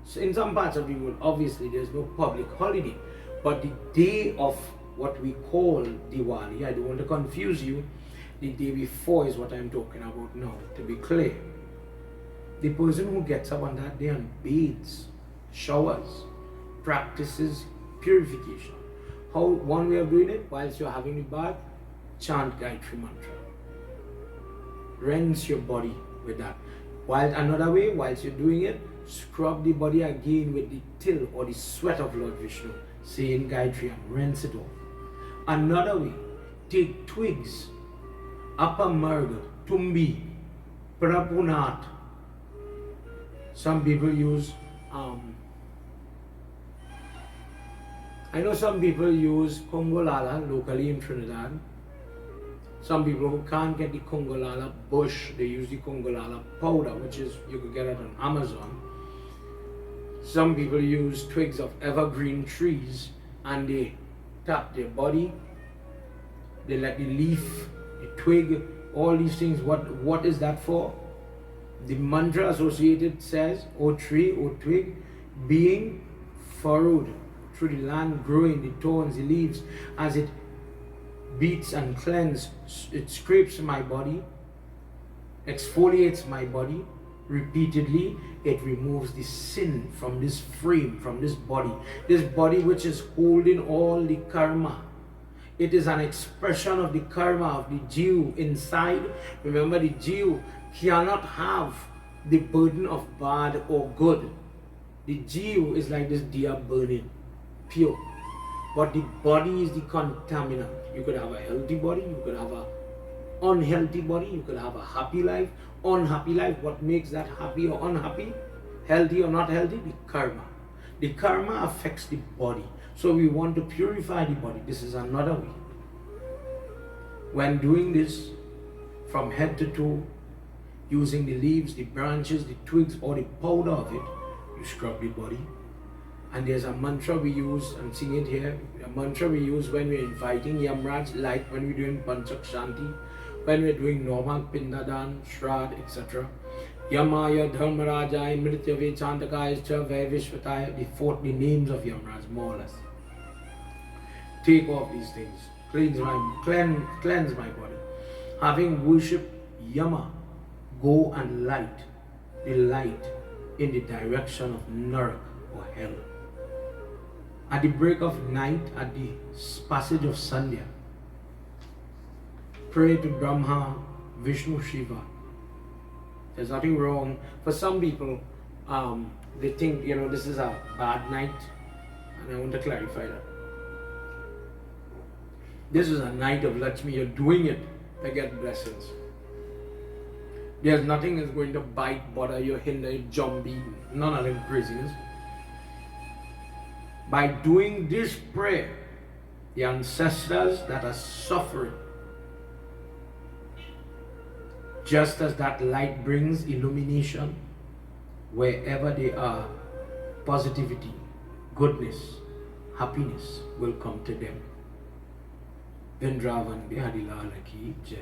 So in some parts of the world, obviously there's no public holiday, but the day of what we call Diwali, I don't want to confuse you, the day before is what I'm talking about now, to be clear. The person who gets up on that day and bathes, showers, practices purification. How one way of doing it, whilst you're having a bath, chant Gayatri mantra. Rinse your body with that. While another way, whilst you're doing it, scrub the body again with the till or the sweat of Lord Vishnu, saying Gayatri and rinse it off. Another way, take twigs, apamarga, tumbi, prapunat. Some people use, I know some people use Congolala locally in Trinidad. Some people who can't get the Congolala bush, they use the Congolala powder, which is, you could get it on Amazon. Some people use twigs of evergreen trees and they tap their body. They let the leaf, the twig, all these things. What is that for? The mantra associated says, O tree, O twig, being furrowed through the land, growing, the thorns, the leaves, as it beats and cleanses, it scrapes my body, exfoliates my body repeatedly. It removes the sin from this frame, from this body which is holding all the karma. It is an expression of the karma of the Jew inside. Remember, the Jew cannot have the burden of bad or good. The Jew is like this deer burning, pure. But the body is the contaminant. You could have a healthy body, you could have an unhealthy body, you could have a happy life, unhappy life. What makes that happy or unhappy, healthy or not healthy? The karma. The karma affects the body. So we want to purify the body. This is another way. When doing this, from head to toe, using the leaves, the branches, the twigs, or the powder of it, you scrub the body. And there's a mantra we use, I'm seeing it here, a mantra we use when we're inviting Yamraj, like when we're doing Panchak Shanti, when we're doing normal Pindadan, Shrad, etc. Yamaya, Dharmarajaya, Mrityave, Chantakaya, Chavaya, Vishvataya, the names of Yamraj, more or less. Take off these things, cleanse my body. Having worshipped Yama, go and light the light in the direction of Narak or hell. At the break of night, at the passage of Sandhya, pray to Brahma, Vishnu, Shiva. There's nothing wrong. For some people, they think, this is a bad night, and I want to clarify that. This is a night of Lakshmi. You're doing it to get blessings. There's nothing that's going to bite, bother you, hinder you, jump you, none of them craziness. By doing this prayer, the ancestors that are suffering, just as that light brings illumination wherever they are, positivity, goodness, happiness will come to them. Vrindavan Bihari Lal Ki Jai.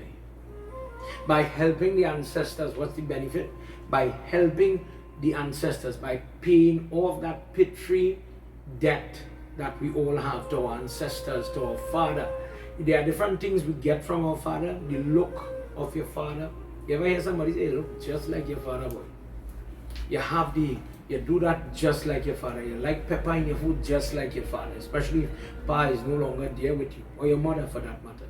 By helping the ancestors, what's the benefit? By helping the ancestors, by paying off that pitry debt that we all have to our ancestors, to our father. There are different things we get from our father. The look of your father. You ever hear somebody say, look just like your father, boy? You do that just like your father. You like pepper in your food just like your father, especially if Pa is no longer there with you, or your mother for that matter.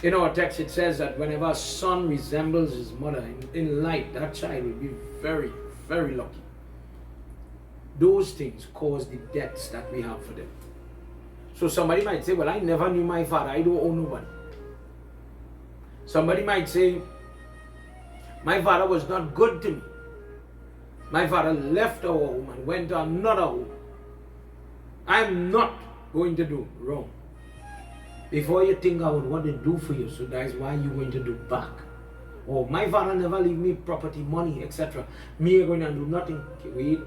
In our text it says that whenever a son resembles his mother in light, that child will be very, very lucky. Those things cause the debts that we have for them. So somebody might say, well, I never knew my father, I don't owe nobody. Somebody might say, my father was not good to me. My father left our home and went to another home. I'm not going to do wrong. Before you think about what they do for you, so that is why you're going to do back. Or my father never leave me property, money, etc. Me going to do nothing. Wait.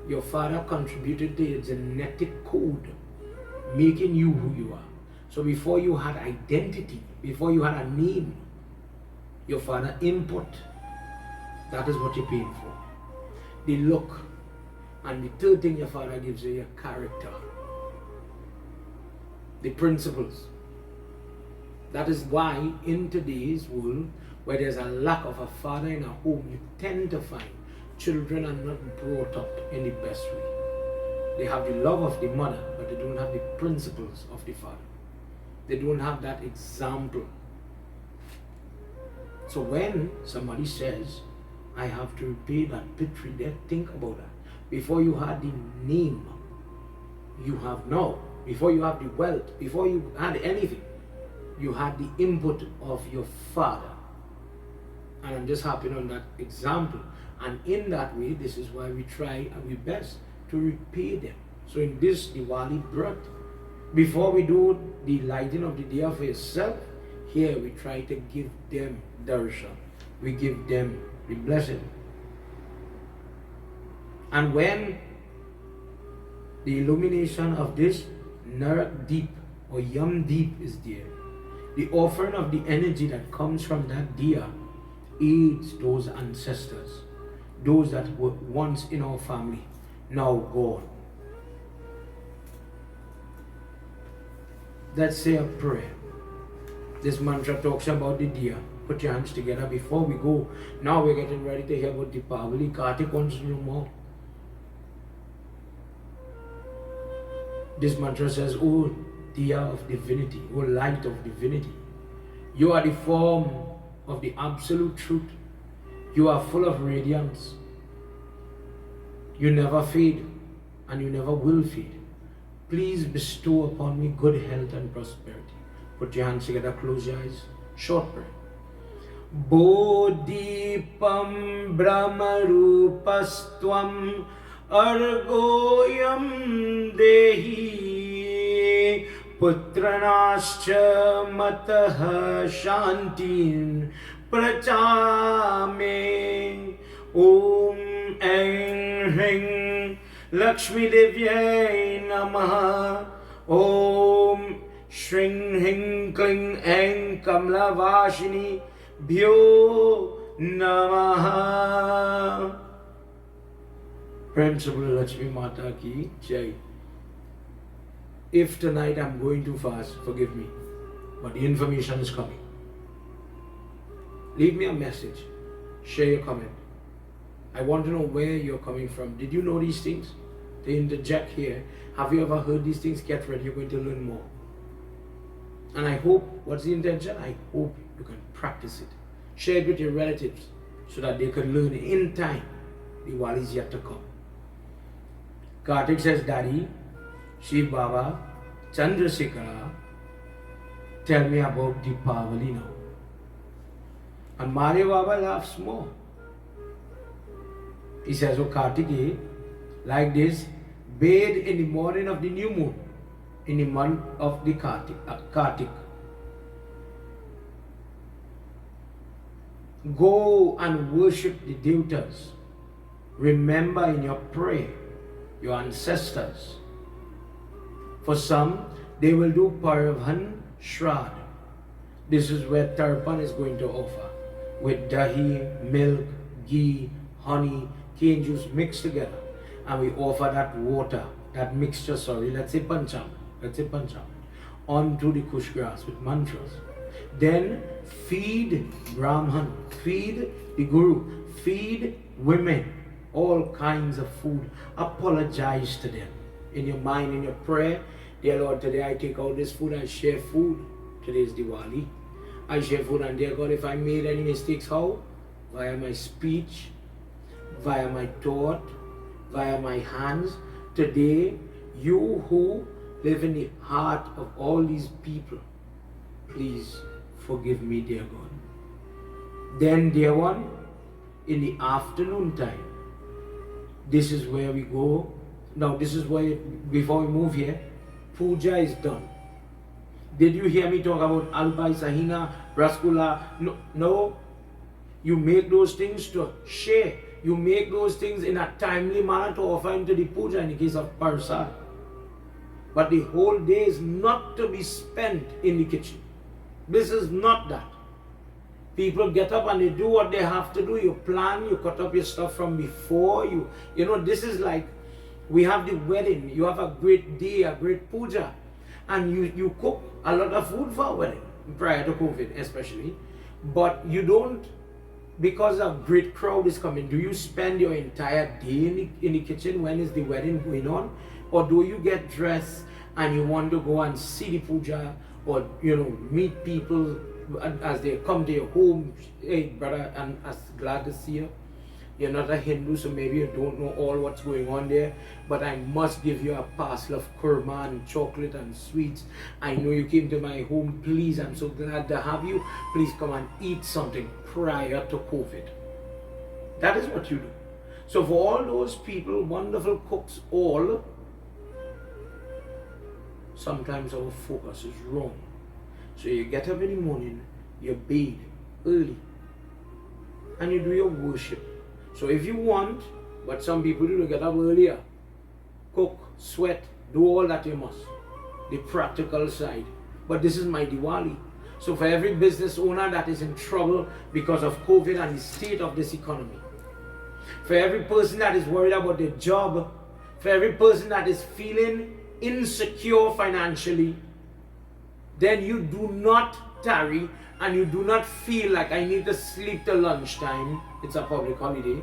Your father contributed to your genetic code, making you who you are. So before you had identity, before you had a name, your father input. That is what you're paying for. The look. And the third thing your father gives you, your character. The principles. That is why in today's world, where there's a lack of a father in a home, you tend to find children are not brought up in the best way. They have the love of the mother, but they don't have the principles of the father. They don't have that example. So when somebody says, I have to repay that pitry debt, think about that. Before you had the name you have now, before you have the wealth, before you had anything, you had the input of your father. And I'm just harping on that example. And in that way, this is why we try our best to repay them. So in this Diwali birth, before we do the lighting of the Diya for yourself, here we try to give them darshan. We give them the blessing. And when the illumination of this Narak Deep or Yam Deep is there, the offering of the energy that comes from that Diya aids those ancestors, those that were once in our family, now gone. Let's say a prayer. This mantra talks about the Diya. Put your hands together before we go. Now we're getting ready to hear about Diwali. Kartik wants to know more. This mantra says, O Diya of divinity, O light of divinity, you are the form of the absolute truth. You are full of radiance. You never fade and you never will fade. Please bestow upon me good health and prosperity. Put your hands together, close your eyes. Short prayer. Bodhipam Brahmarupastvam Argoyam Dehi Putranascha Mataha Shantin Prachame Om Ain Hring Lakshmi Devyai Namaha Om Shring Hing Kling Ain Kamla Vashini Bhyo Namaha. Principal Lakshmi Mata Ki Jai. If tonight I'm going too fast, forgive me, but the information is coming. Leave me a message, share your comment. I want to know where you're coming from. Did you know these things? To interject here, have you ever heard these things? Get ready, you're going to learn more. And I hope, what's the intention? I hope you can practice it. Share it with your relatives so that they can learn it in time. Diwali is yet to come. Kartik says, Daddy, Shiv Baba, Chandrasekhara, tell me about Diwali now. And Maria Baba laughs more. He says, oh Kartikeya, like this, bathe in the morning of the new moon, in the month of the Kartik. Go and worship the deities. Remember in your prayer your ancestors. For some, they will do Parvan Shrad. This is where Tarpan is going to offer, with dahi, milk, ghee, honey, cane juice mixed together. And we offer that water, that mixture, let's say pancham, onto the kush grass with mantras. Then feed Brahman, feed the Guru, feed women, all kinds of food. Apologize to them. In your mind, in your prayer, dear Lord, today I take out this food, I share food. Today is Diwali. I share food, and dear God, if I made any mistakes, how? Via my speech, via my thought, via my hands. Today, you who live in the heart of all these people, please forgive me, dear God. Then, dear one, in the afternoon time, this is where we go. Now, this is where, before we move here, puja is done. Did you hear me talk about albai, sahina, rasgulla? No. You make those things to share. You make those things in a timely manner to offer into the puja in the case of parsad. But the whole day is not to be spent in the kitchen. This is not that. People get up and they do what they have to do. You plan, you cut up your stuff from before. You know, this is like, we have the wedding. You have a great day, a great puja. And you cook a lot of food for a wedding, prior to COVID especially. But you don't, because a great crowd is coming, do you spend your entire day in the kitchen when is the wedding going on? Or do you get dressed and you want to go and see the puja, or meet people as they come to your home? Hey brother, I'm glad to see you. You're not a Hindu, so maybe you don't know all what's going on there. But I must give you a parcel of kurma and chocolate and sweets. I know you came to my home. Please, I'm so glad to have you. Please come and eat something prior to COVID. That is what you do. So for all those people, wonderful cooks, all, sometimes our focus is wrong. So you get up in the morning, you bathe early, and you do your worship. So if you want, what some people do to get up earlier, cook, sweat, do all that you must. The practical side. But this is my Diwali. So for every business owner that is in trouble because of COVID and the state of this economy, for every person that is worried about their job, for every person that is feeling insecure financially, then you do not tarry and you do not feel like I need to sleep till lunchtime. It's a public holiday.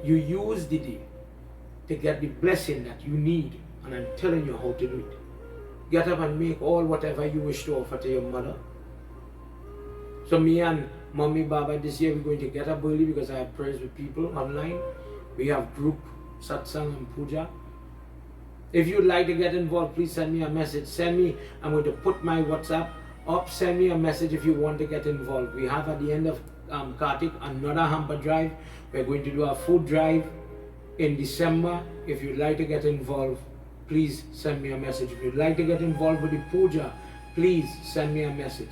You use the day to get the blessing that you need, and I'm telling you how to do it. Get up and make all whatever you wish to offer to your mother. So me and Mommy Baba this year, we're going to get up early because I have prayers with people online. We have group satsang and puja. If you'd like to get involved, please send me a message. I'm going to put my WhatsApp up. Send me a message if you want to get involved. We have at the end of Kartik another hamper drive. We're going to do a food drive in December. If you'd like to get involved, please send me a message. If you'd like to get involved with the puja, please send me a message.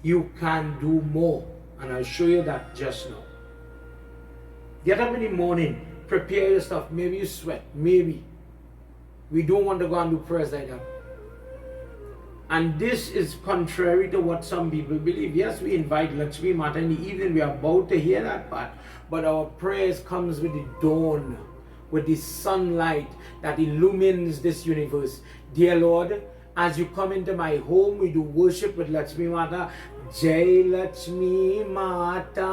You can do more, and I'll show you that just now. Get up in the morning, prepare your stuff. Maybe you sweat, maybe. We don't want to go and do prayers like that. And this is contrary to what some people believe. Yes, we invite Lakshmi Mata in the evening. We are about to hear that part. But our prayers comes with the dawn, with the sunlight that illumines this universe. Dear Lord, as you come into my home, we do worship with Lakshmi Mata. Jai Lakshmi Mata.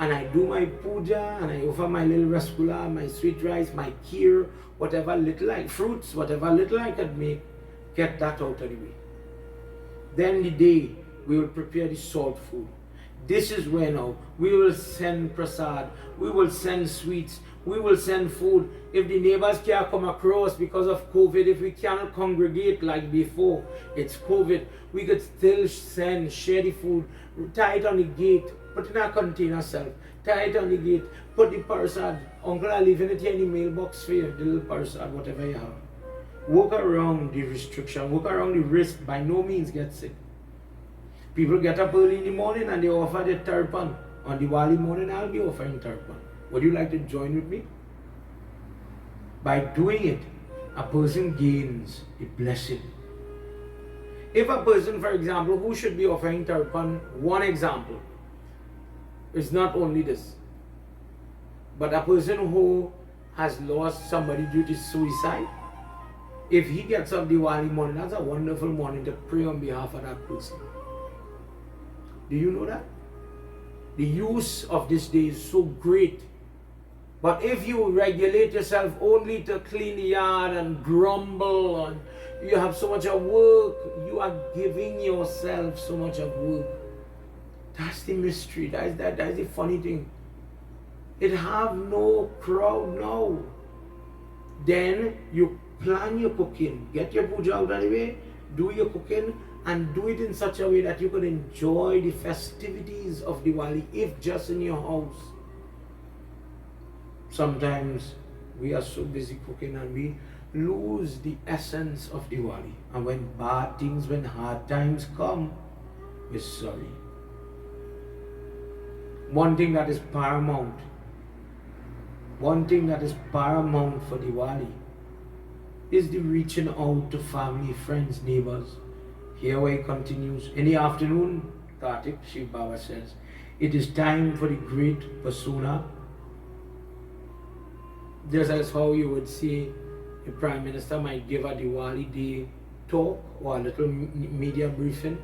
And I do my puja, and I offer my little rasgulla, my sweet rice, my kheer, whatever little fruits, whatever little I could make, get that out of the way. Then the day we will prepare the salt food. This is where now we will send prasad, we will send sweets, we will send food. If the neighbors can't come across because of COVID, if we cannot congregate like before, it's COVID, we could still share the food, tie it on the gate, put it in a container self, tie it on the gate, put the prasad. Uncle, I'm leaving it here in the mailbox for you, the little prasad, whatever you have. Work around the restriction, work around the risk. By no means get sick. People get up early in the morning and they offer the tarpan. On Diwali morning, I'll be offering tarpan. Would you like to join with me? By doing it, a person gains a blessing. If a person, for example, who should be offering tarpan, one example, is not only this, but a person who has lost somebody due to suicide, if he gets up Diwali morning, that's a wonderful morning to pray on behalf of that person. Do you know that? The use of this day is so great. But if you regulate yourself only to clean the yard and grumble and you have so much of work, you are giving yourself so much of work. That's the mystery. That's the funny thing. It have no crowd now. Then you plan your cooking. Get your puja out of the way. Do your cooking. And do it in such a way that you can enjoy the festivities of Diwali, if just in your house. Sometimes we are so busy cooking and we lose the essence of Diwali. And when bad things, when hard times come, we're sorry. One thing that is paramount for Diwali is the reaching out to family, friends, neighbors. Here where it continues. In the afternoon, Kartik, Shiv Baba says, it is time for the great persona. Just as how you would see the Prime Minister might give a Diwali Day talk or a little media briefing.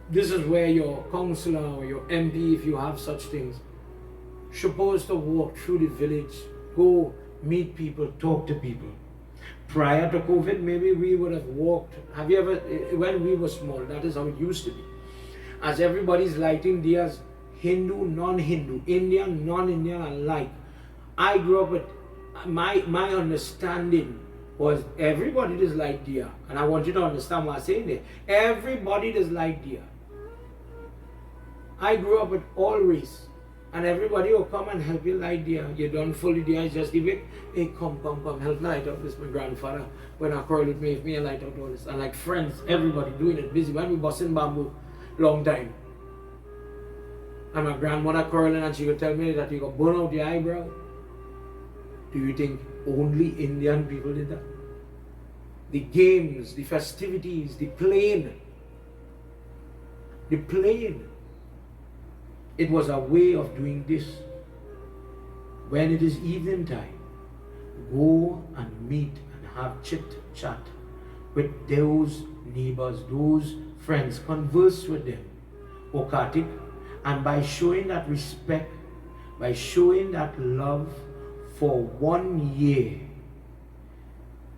This is where your councillor or your MP, if you have such things, supposed to walk through the village, go meet people, talk to people. Prior to COVID, maybe we would have walked. Have you ever, when we were small, that is how it used to be. as everybody's lighting diyas, Hindu, non-Hindu, Indian, non-Indian alike. I grew up with, my understanding was everybody does light diya. And I want you to understand what I'm saying there. Everybody does light diya. I grew up with all race. And everybody will come and help you light diya. You don't fully diya, just give it. Hey, come, help me light up this. My grandfather, when I quarrel with me, if me light up all this. And like friends, everybody doing it, busy. When we busting bamboo, long time. And my grandmother quarreling and she would tell me that you got burn out your eyebrow. Do you think only Indian people did that? The games, the festivities, the playing. It was a way of doing this. When it is evening time, go and meet and have chit chat with those neighbors, those friends, converse with them. Okatik, and by showing that respect, by showing that love for 1 year,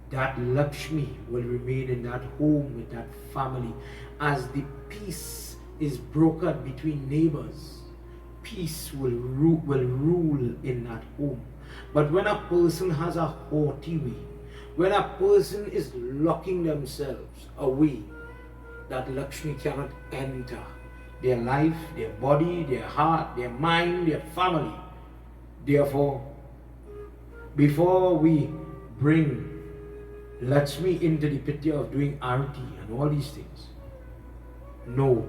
that Lakshmi will remain in that home with that family. As the peace is brokered between neighbors, peace will rule in that home. But when a person has a haughty way, when a person is locking themselves away, that Lakshmi cannot enter their life, their body, their heart, their mind, their family. Therefore, before we bring Lakshmi into the picture of doing arati and all these things, know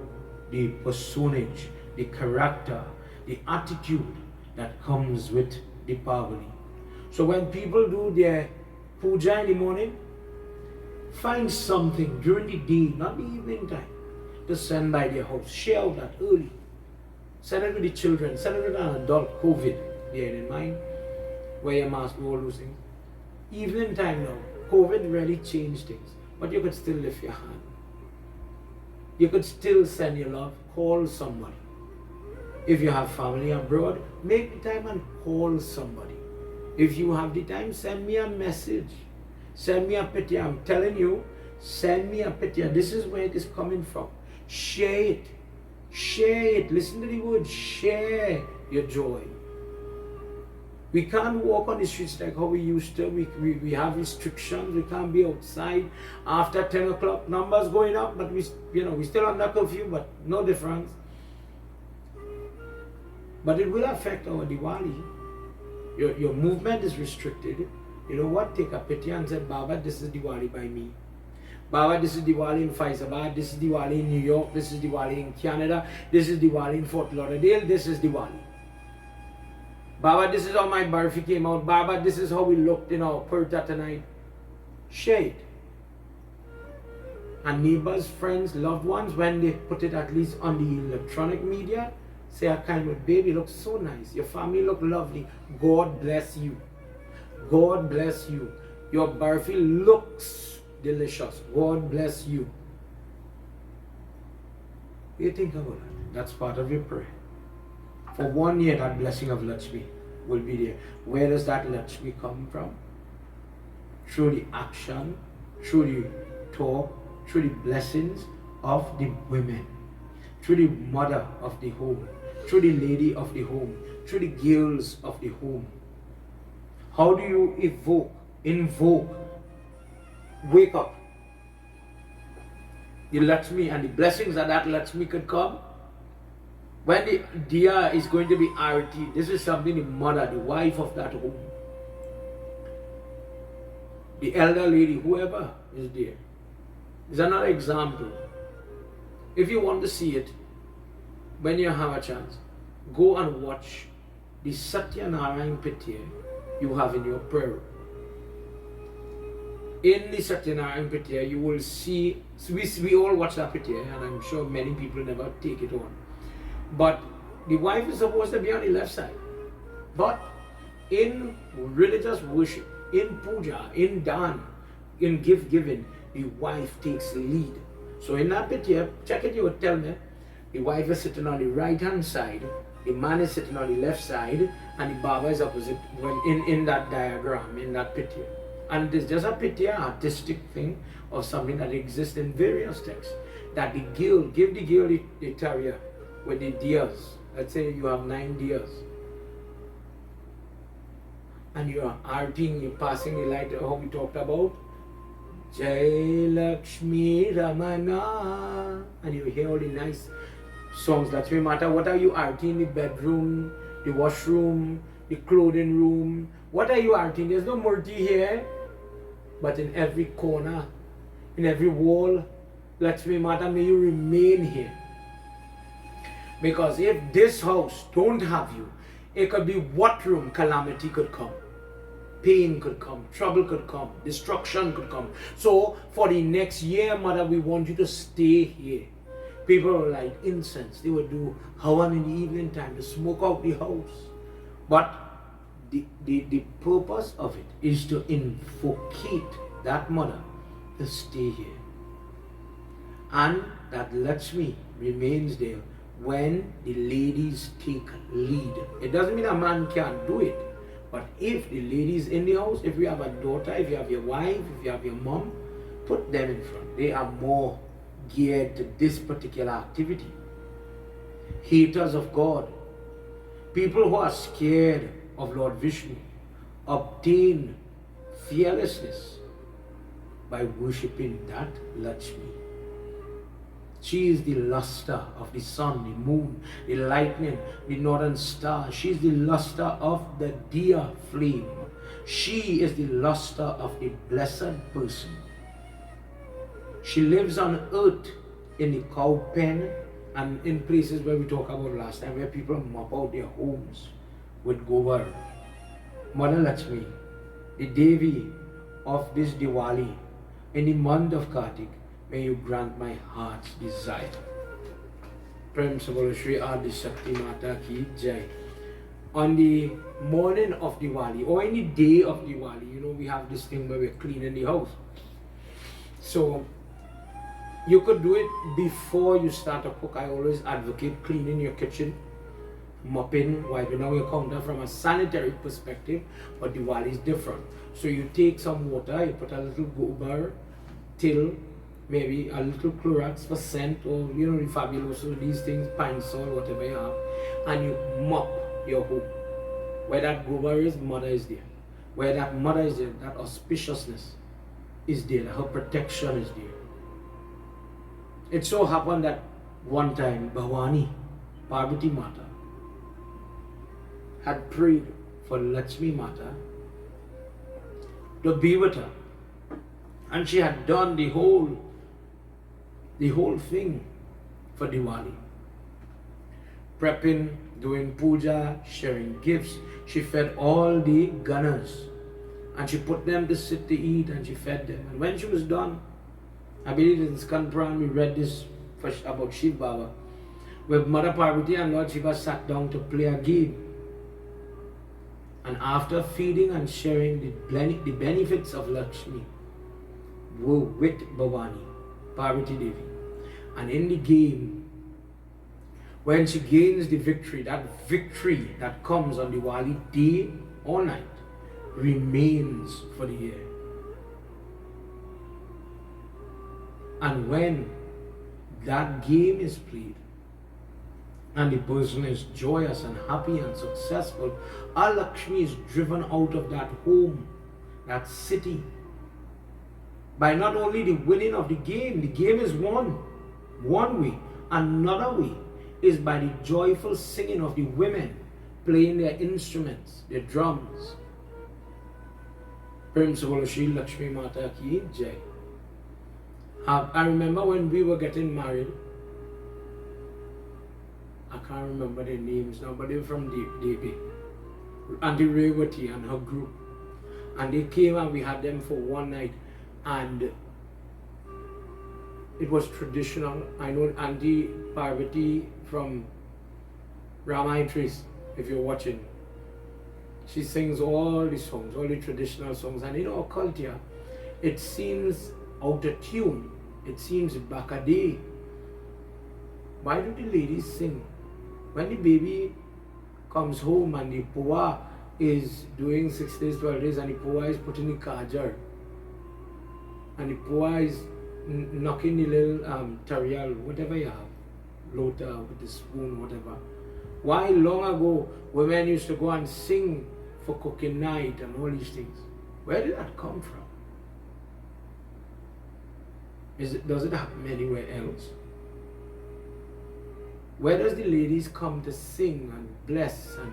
the personage, the character, the attitude that comes with Diwali. So when people do their puja in the morning, find something during the day, not the evening time, to send by their house. Share out that early. Send it with the children, send it with an adult, COVID, bear in mind. Wear your mask, all those things. Evening time now, COVID really changed things, but you could still lift your hand. You could still send your love, call somebody. If you have family abroad, make the time and call somebody. If you have the time, send me a message. Send me a picture. I'm telling you, send me a picture. This is where it is coming from. Share it. Share it. Listen to the word. Share your joy. We can't walk on the streets like how we used to. We have restrictions. We can't be outside after 10 o'clock. Numbers going up, but we still under curfew, but no difference. But it will affect our Diwali. Your movement is restricted. You know what? Take a picture and say, Baba, this is Diwali by me. Baba, this is Diwali in Faizabad. This is Diwali in New York. This is Diwali in Canada. This is Diwali in Fort Lauderdale. This is Diwali. Baba, this is how my barfi came out. Baba, this is how we looked in our purta tonight. Share it. And neighbors, friends, loved ones, when they put it at least on the electronic media, say a kind of baby looks so nice. Your family look lovely. God bless you. God bless you. Your barfi looks delicious. God bless you. What do you think about that? That's part of your prayer. For 1 year, that blessing of Lakshmi will be there. Where does that Lakshmi come from? Through the action, through the talk, through the blessings of the women, through the mother of the home, through the lady of the home, through the girls of the home. How do you invoke, wake up the Lakshmi and the blessings that Lakshmi could come? When the diya is going to be arati, this is something the mother, the wife of that home, the elder lady, whoever is there. Is another example. If you want to see it, when you have a chance, go and watch the Satyanarayan Pitya you have in your prayer. In the Satyanarayan Pitya, you will see, we all watch that Pitya, and I'm sure many people never take it on. But the wife is supposed to be on the left side. But in religious worship, in puja, in dan, in gift giving, the wife takes the lead. So in that picture, check it, you would tell me, the wife is sitting on the right hand side, the man is sitting on the left side, and the Baba is opposite in that diagram, in that picture. And it's just a picture, artistic thing, or something that exists in various texts. that the girl, give the girl the terrier with the deers. Let's say you have 9 deers. And you are arting, you're passing the light, how we talked about. Jai Lakshmi Ramana. And you hear all the nice songs. That no matter what are you arting, the bedroom, the washroom, the clothing room. What are you arting? There's no murti here. But in every corner, in every wall, Lakshmi Mata, may you remain here. Because if this house don't have you, it could be what room calamity could come. Pain could come, trouble could come, destruction could come. So for the next year, Mother, we want you to stay here. People will light incense. They would do hawan in the evening time to smoke out the house. But the purpose of it is to invocate that Mother to stay here. And that Lakshmi remains there when the ladies take lead. It doesn't mean a man can't do it. But if the ladies in the house, if you have a daughter, if you have your wife, if you have your mom, put them in front. They are more geared to this particular activity. Haters of God, people who are scared of Lord Vishnu, obtain fearlessness by worshipping that Lakshmi. She is the luster of the sun, the moon, the lightning, the northern star. She is the luster of the deer flame. She is the luster of the blessed person. She lives on earth in the cow pen and in places where we talked about last time, where people mop out their homes with gobar. Mother Lakshmi, the Devi of this Diwali, in the month of Kartik, may you grant my heart's desire. Prem Sabolo Shri Adi Shakti Mata Ki Jai. On the morning of Diwali, or any day of Diwali, you know, we have this thing where we're cleaning the house. So, you could do it before you start to cook. I always advocate cleaning your kitchen, mopping, wiping out your counter from a sanitary perspective, but Diwali is different. So you take some water, you put a little gobar, till, maybe a little Clorox for scent, or you know, the fabuloso, these things, pine sol, whatever you have, and you mop your home. Where that gobar is, Mother is there. Where that Mother is there, that auspiciousness is there, her protection is there. It so happened that one time Bhavani, Parvati Mata, had prayed for Lakshmi Mata to be with her. And she had done the whole thing for Diwali. Prepping, doing puja, sharing gifts. She fed all the gunners. And she put them to sit to eat and she fed them. And when she was done, I believe in Skand Puran we read this about Shiv Baba, where Mother Parvati and Lord Shiva sat down to play a game. And after feeding and sharing the benefits of Lakshmi, were with Bhavani, Parvati Devi. And in the game, when she gains the victory that comes on Diwali day or night, remains for the year. And when that game is played, and the person is joyous and happy and successful, our Lakshmi is driven out of that home, that city, by not only the winning of the game is won one way, another way is by the joyful singing of the women playing their instruments, their drums. Prem Sabolo Shri Lakshmi Mata Ki Jai. I remember when we were getting married, I can't remember their names now, but they were from DB, Auntie Rewati and her group, and they came and we had them for one night. And it was traditional. I know Auntie Parvati from Rama Trace, if you're watching. She sings all the songs, all the traditional songs. And in our culture, it seems out of tune. It seems back a day. Why do the ladies sing? When the baby comes home and the Pua is doing 6 days, 12 days, and the Pua is putting the kajar, and the Pua is knocking the little tarial, whatever you have, lota with the spoon, whatever. Why long ago women used to go and sing for cooking night and all these things? Where did that come from? Does it happen anywhere else? Where does the ladies come to sing and bless and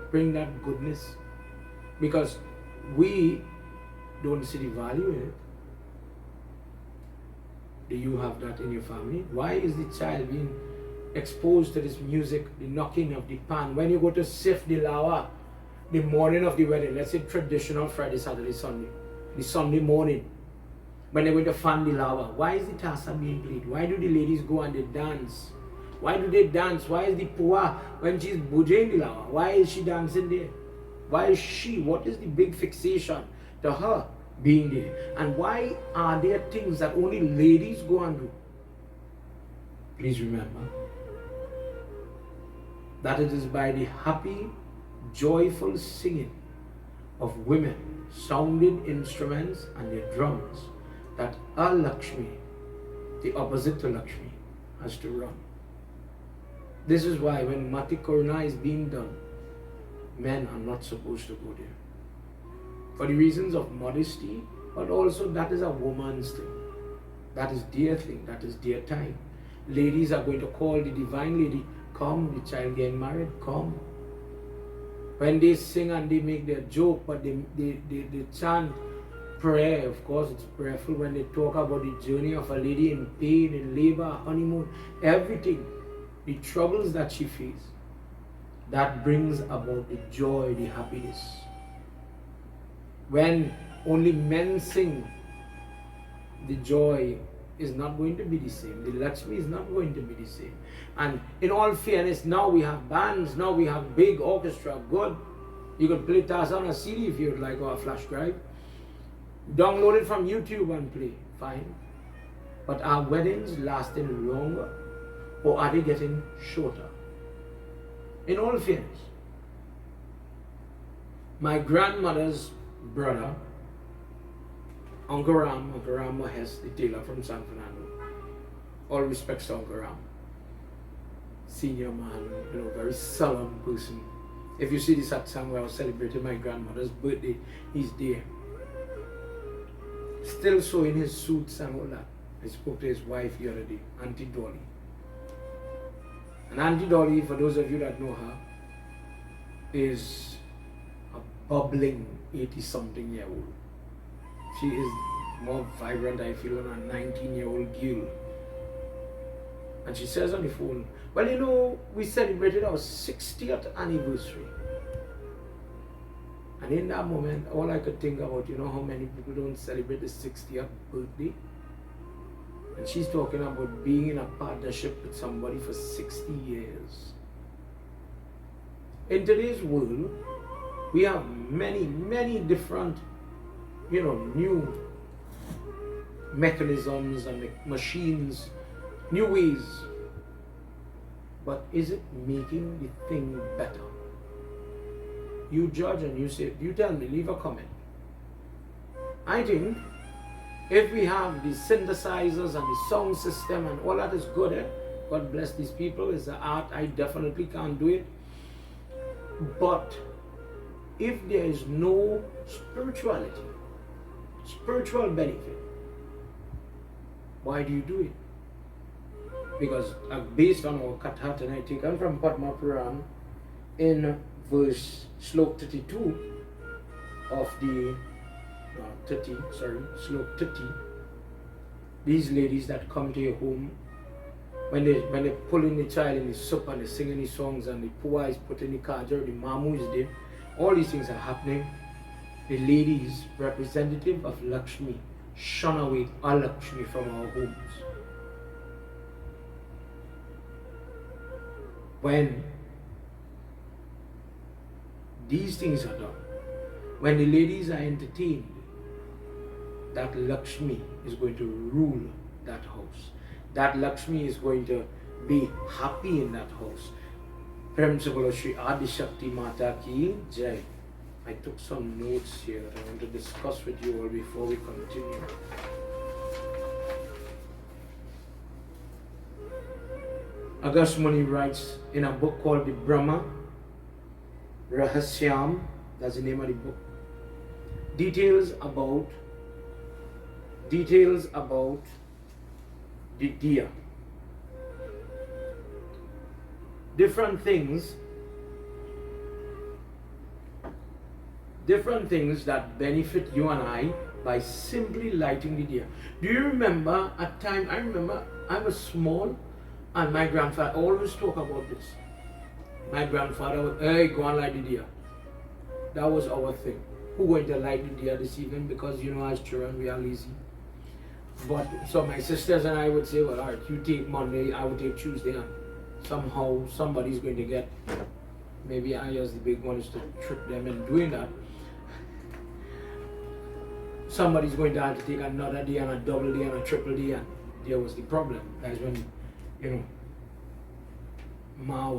bring that goodness? Because we don't see the value in it. Do you have that in your family? Why is the child being exposed to this music, the knocking of the pan? When you go to sift the lawa, the morning of the wedding, let's say traditional Friday, Saturday, Sunday, the Sunday morning, when they're going to fan the lawa, why is the tassa being played? Why do the ladies go and they dance? Why do they dance? Why is the pua, when she's bujaying the lawa, why is she dancing there? Why is she? What is the big fixation to her being there? And why are there things that only ladies go and do? Please remember that it is by the happy, joyful singing of women sounding instruments and their drums that our Lakshmi, the opposite to Lakshmi, has to run. This is why when Mati Karuna is being done, men are not supposed to go there. For the reasons of modesty, but also that is a woman's thing. That is their thing, that is their time. Ladies are going to call the divine lady, come, the child getting married, come. When they sing and they make their joke, but they chant prayer, of course it's prayerful when they talk about the journey of a lady in pain, in labor, honeymoon, everything, the troubles that she faces, that brings about the joy, the happiness. When only men sing, the joy is not going to be the same. The Lakshmi is not going to be the same. And in all fairness, now we have bands, now we have big orchestra, good. You can play Tassa on a CD if you'd like, or a flash drive. Download it from YouTube and play, fine. But are weddings lasting longer, or are they getting shorter? In all fairness, my grandmother's brother, Uncle Ram Mahes, the tailor from San Fernando. All respects to Uncle Ram. Senior man, very solemn person. If you see this at time where I was celebrating my grandmother's birthday, he's there. Still sewing his suits and all that. I spoke to his wife the other day, Auntie Dolly. And Auntie Dolly, for those of you that know her, is a bubbling 80-something-year-old. She is more vibrant, I feel, than a 19-year-old girl. And she says on the phone, well, we celebrated our 60th anniversary. And in that moment, all I could think about, how many people don't celebrate the 60th birthday? And she's talking about being in a partnership with somebody for 60 years. In today's world, we have many, many different new mechanisms and machines, new ways. But is it making the thing better? You judge and you tell me, leave a comment. I think if we have the synthesizers and the sound system and all that is good, God bless these people, it's the art, I definitely can't do it. But if there is no spirituality, spiritual benefit, why do you do it? Because based on our katha tonight taken from Padma Puran in verse slok 32 of the slok 30, these ladies that come to your home, when they pull in the child in the soup and they sing the songs and the pua is put in the kajar, the mamu is there, all these things are happening. The ladies, representative of Lakshmi, shun away our Lakshmi from our homes. When these things are done, when the ladies are entertained, that Lakshmi is going to rule that house. That Lakshmi is going to be happy in that house. Principle of Shri Adi Shakti Mata Ki Jai. I took some notes here that I want to discuss with you all before we continue. August Muni writes in a book called the Brahma Rahasyam, that's the name of the book, details about the Diya. Different things that benefit you and I by simply lighting the Diya. Do you remember a time, I was small and my grandfather always talk about this. My grandfather would, hey, go and light the Diya. That was our thing. Who going to light the Diya this evening? Because as children we are lazy. But so my sisters and I would say, well, alright, you take Monday, I would take Tuesday, and somehow somebody's going to get, maybe I as the big one is to trick them in doing that. Somebody's going to have to take another day and a double day and a triple day, and there was the problem. That's when,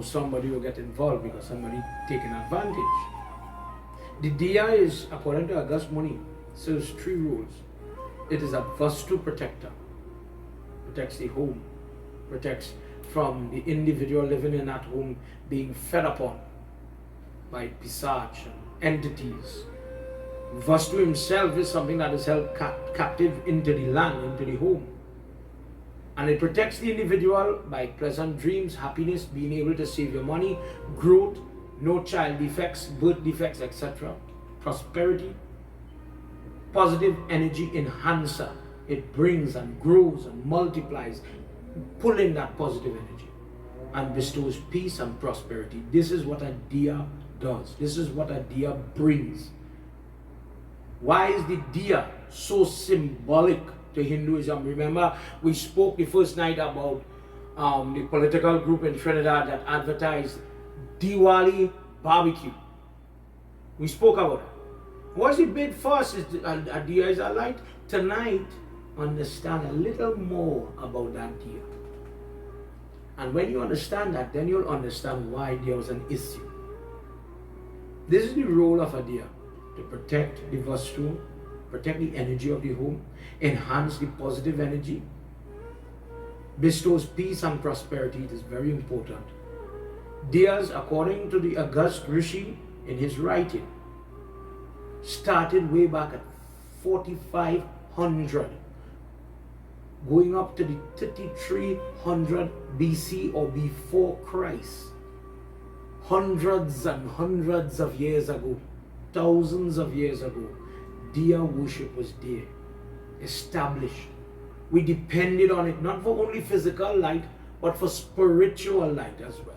somebody will get involved because somebody taking advantage. The Diya is, according to August Muni, serves 3 rules. It is a Vastu protector, protects the home, protects from the individual living in that home being fed upon by pisach and entities. Vastu himself is something that is held captive into the land, into the home. And it protects the individual by pleasant dreams, happiness, being able to save your money, growth, no child defects, birth defects, etc. Prosperity, positive energy enhancer. It brings and grows and multiplies, pulling that positive energy and bestows peace and prosperity. This is what a Diya does. This is what a Diya brings. Why is the Diya so symbolic to Hinduism? Remember, we spoke the first night about the political group in Trinidad that advertised Diwali barbecue. We spoke about it. What's the big fuss? A Diya is a light. Tonight, understand a little more about that Diya. And when you understand that, then you'll understand why there was an issue. This is the role of a Diya. To protect the Vastu, protect the energy of the home, enhance the positive energy, bestows peace and prosperity. It is very important. Diyas, according to the August Rishi in his writing, started way back at 4500, going up to the 3300 BC or before Christ. Hundreds and hundreds of years ago, thousands of years ago, Diya worship was there, established. We depended on it not for only physical light, but for spiritual light as well.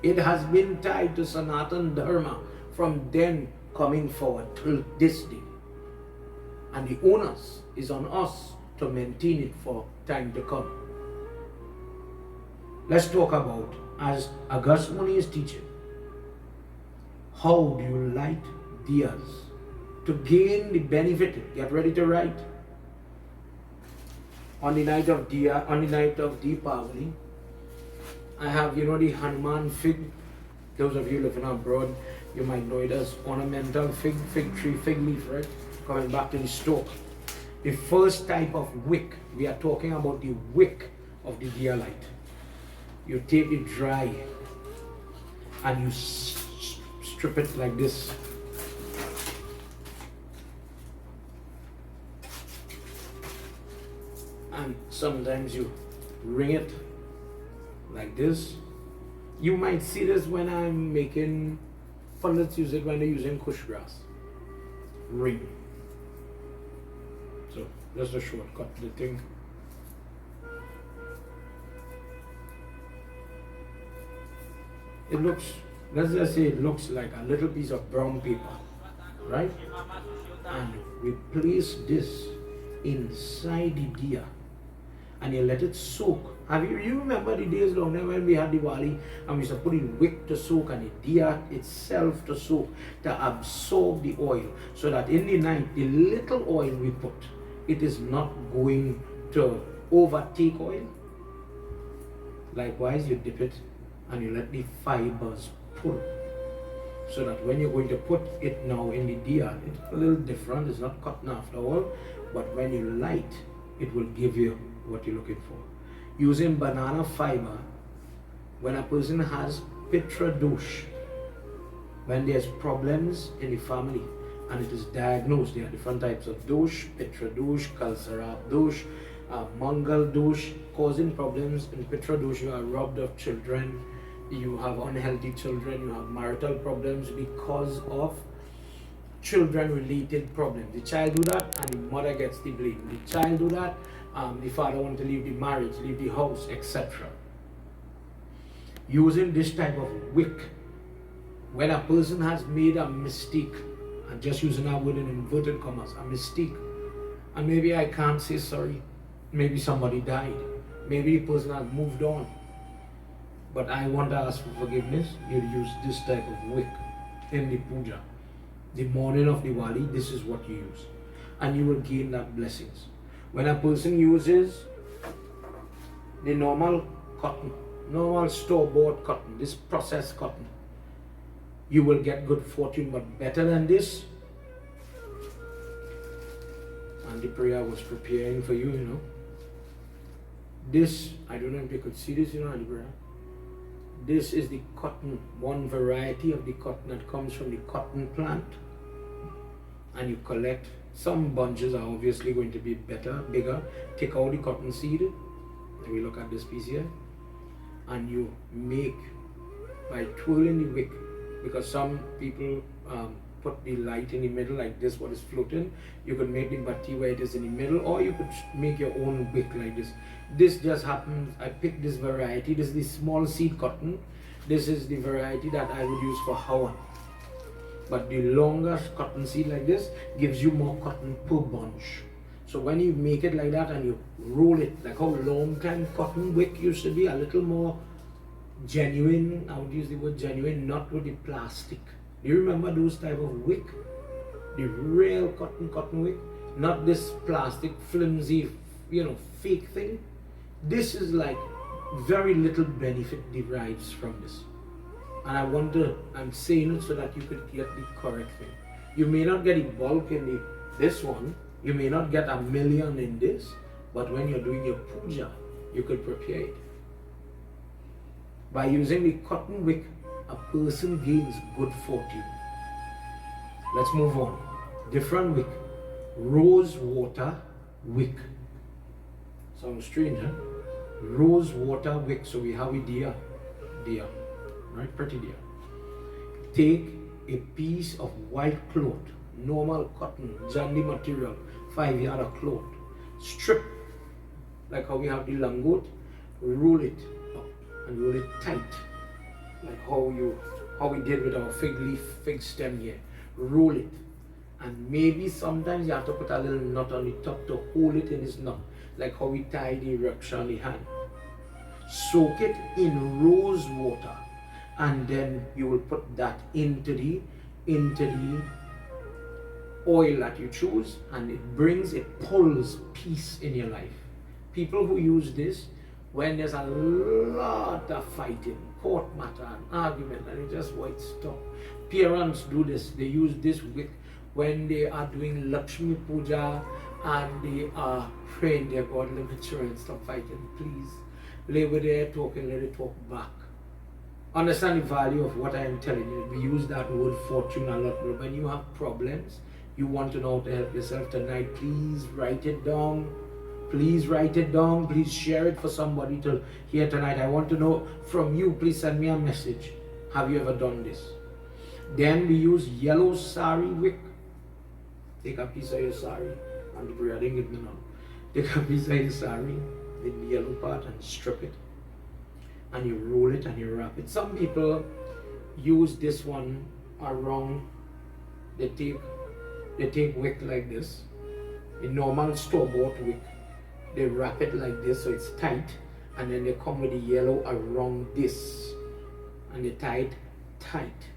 It has been tied to Sanatan Dharma from then coming forward till this day. And the onus is on us to maintain it for time to come. Let's talk about, as August Muni is teaching, how do you light diyas to gain the benefit? Get ready to write. On the night of Diwali, I have, the Hanuman fig. Those of you living abroad, you might know it as ornamental fig tree, fig leaf, right? Coming back to the stalk. The first type of wick, we are talking about the wick of the diya light. You take it dry and you strip it like this. And sometimes you ring it like this. You might see this when I'm making fundits use it when they're using kush grass. Ring. So that's a shortcut to the thing. It looks, let's just say it looks like a little piece of brown paper, right? And we place this inside the diya and you let it soak. You remember the days down there when we had Diwali and we used to put in wick to soak and the diya itself to soak, to absorb the oil, so that in the night, the little oil we put, it is not going to overtake oil. Likewise, you dip it and you let the fibers pull, so that when you're going to put it now in the diya, it's a little different, it's not cutting after all, but when you light, it will give you what you're looking for. Using banana fiber when a person has Pitra Dosh, when there's problems in the family and it is diagnosed, there are different types of dosh, Pitra Dosh, Kalsarab Dosh, Mangal Dosh, causing problems. In Pitra Dosh, you are robbed of children, you have unhealthy children, you have marital problems because of children related problems. The child do that and the mother gets the blame. The child do that, the father want to leave the marriage, leave the house, etc. Using this type of wick, when a person has made a mistake, I'm just using that word in inverted commas, a mistake, and maybe I can't say sorry, maybe somebody died, maybe the person has moved on, but I want to ask for forgiveness, you'll use this type of wick in the puja. The morning of Diwali, this is what you use, and you will gain that blessings. When a person uses the normal cotton, normal store-bought cotton, this processed cotton, you will get good fortune, but better than this. And the prayer was preparing for you, you know. This, I don't know if you could see this, you know, the prayer. This is the cotton, one variety of the cotton that comes from the cotton plant. And you collect, some bunches are obviously going to be better, bigger. Take out the cotton seed. Let me look at this piece here. And you make, by twirling the wick, because some people put the light in the middle like this, what is floating. You could make the batti where it is in the middle, or you could make your own wick like this. This just happens, I picked this variety. This is the small seed cotton. This is the variety that I would use for Hawan. But the longer cotton seed like this gives you more cotton per bunch. So when you make it like that and you roll it, like how long time cotton wick used to be, a little more genuine, I would use the word genuine, not with the plastic. Do you remember those type of wick? The real cotton wick, not this plastic flimsy, you know, fake thing. This is like very little benefit derives from this. And I wonder, I'm saying it so that you could get the correct thing. You may not get a bulk in this one, you may not get 1 million in this, but when you're doing your puja, you could prepare it. By using the cotton wick, a person gains good fortune. Let's move on. Different wick. Rose water wick. Sounds strange, huh? Rose water wick. So we have a deer. Right? Pretty deer. Take a piece of white cloth, normal cotton, jandi material, 5 yard of cloth. Strip, like how we have the langot, roll it up and roll it tight. Like how we did with our fig stem here. Roll it. And maybe sometimes you have to put a little knot on the top to hold it in this knot. Like how we tie the raksha on the hand. Soak it in rose water. And then you will put that into the oil that you choose, and it pulls peace in your life. People who use this, when there's a lot of fighting, court matter, and argument, and it just white stop. Parents do this, they use this wick when they are doing Lakshmi puja and they are praying their God, let the children stop fighting, please. Lay with there talking, let it talk back. Understand the value of what I am telling you. We use that word fortune a lot, but when you have problems, you want to know how to help yourself tonight, please write it down. Please write it down. Please share it for somebody to hear tonight. I want to know from you. Please send me a message. Have you ever done this? Then we use yellow sari wick. Take a piece of your sari. And the bread didn't give me now. Take a piece of your sari, the yellow part, and strip it. And you roll it and you wrap it. Some people use this one around. They take wick like this, a normal store-bought wick. They wrap it like this so it's tight, and then they come with the yellow around this, and they tie it tight.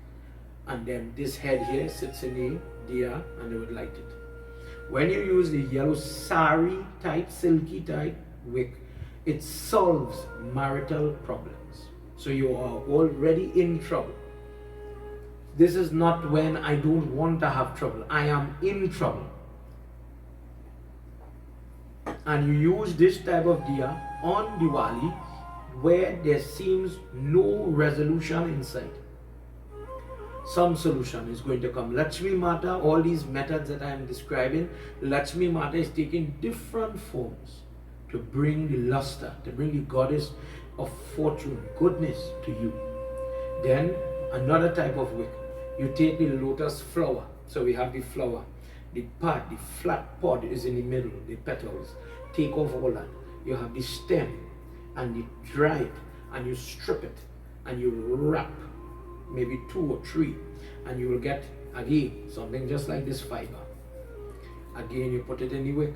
And then this head here sits in the diya, and they would light it. When you use the yellow sari type, silky type wick, it solves marital problems. So you are already in trouble. This is not when I don't want to have trouble. I am in trouble. And you use this type of diya on Diwali where there seems no resolution in sight, some solution is going to come. Lakshmi Mata, all these methods that I am describing, Lakshmi Mata is taking different forms to bring the luster, to bring the goddess of fortune, goodness to you. Then another type of wick, you take the lotus flower. So we have the flower, the pod, the flat pod is in the middle, the petals. Take off all that. You have the stem, and you dry it, and you strip it, and you wrap maybe 2 or 3, and you will get again something just like this fiber. Again, you put it in the wick.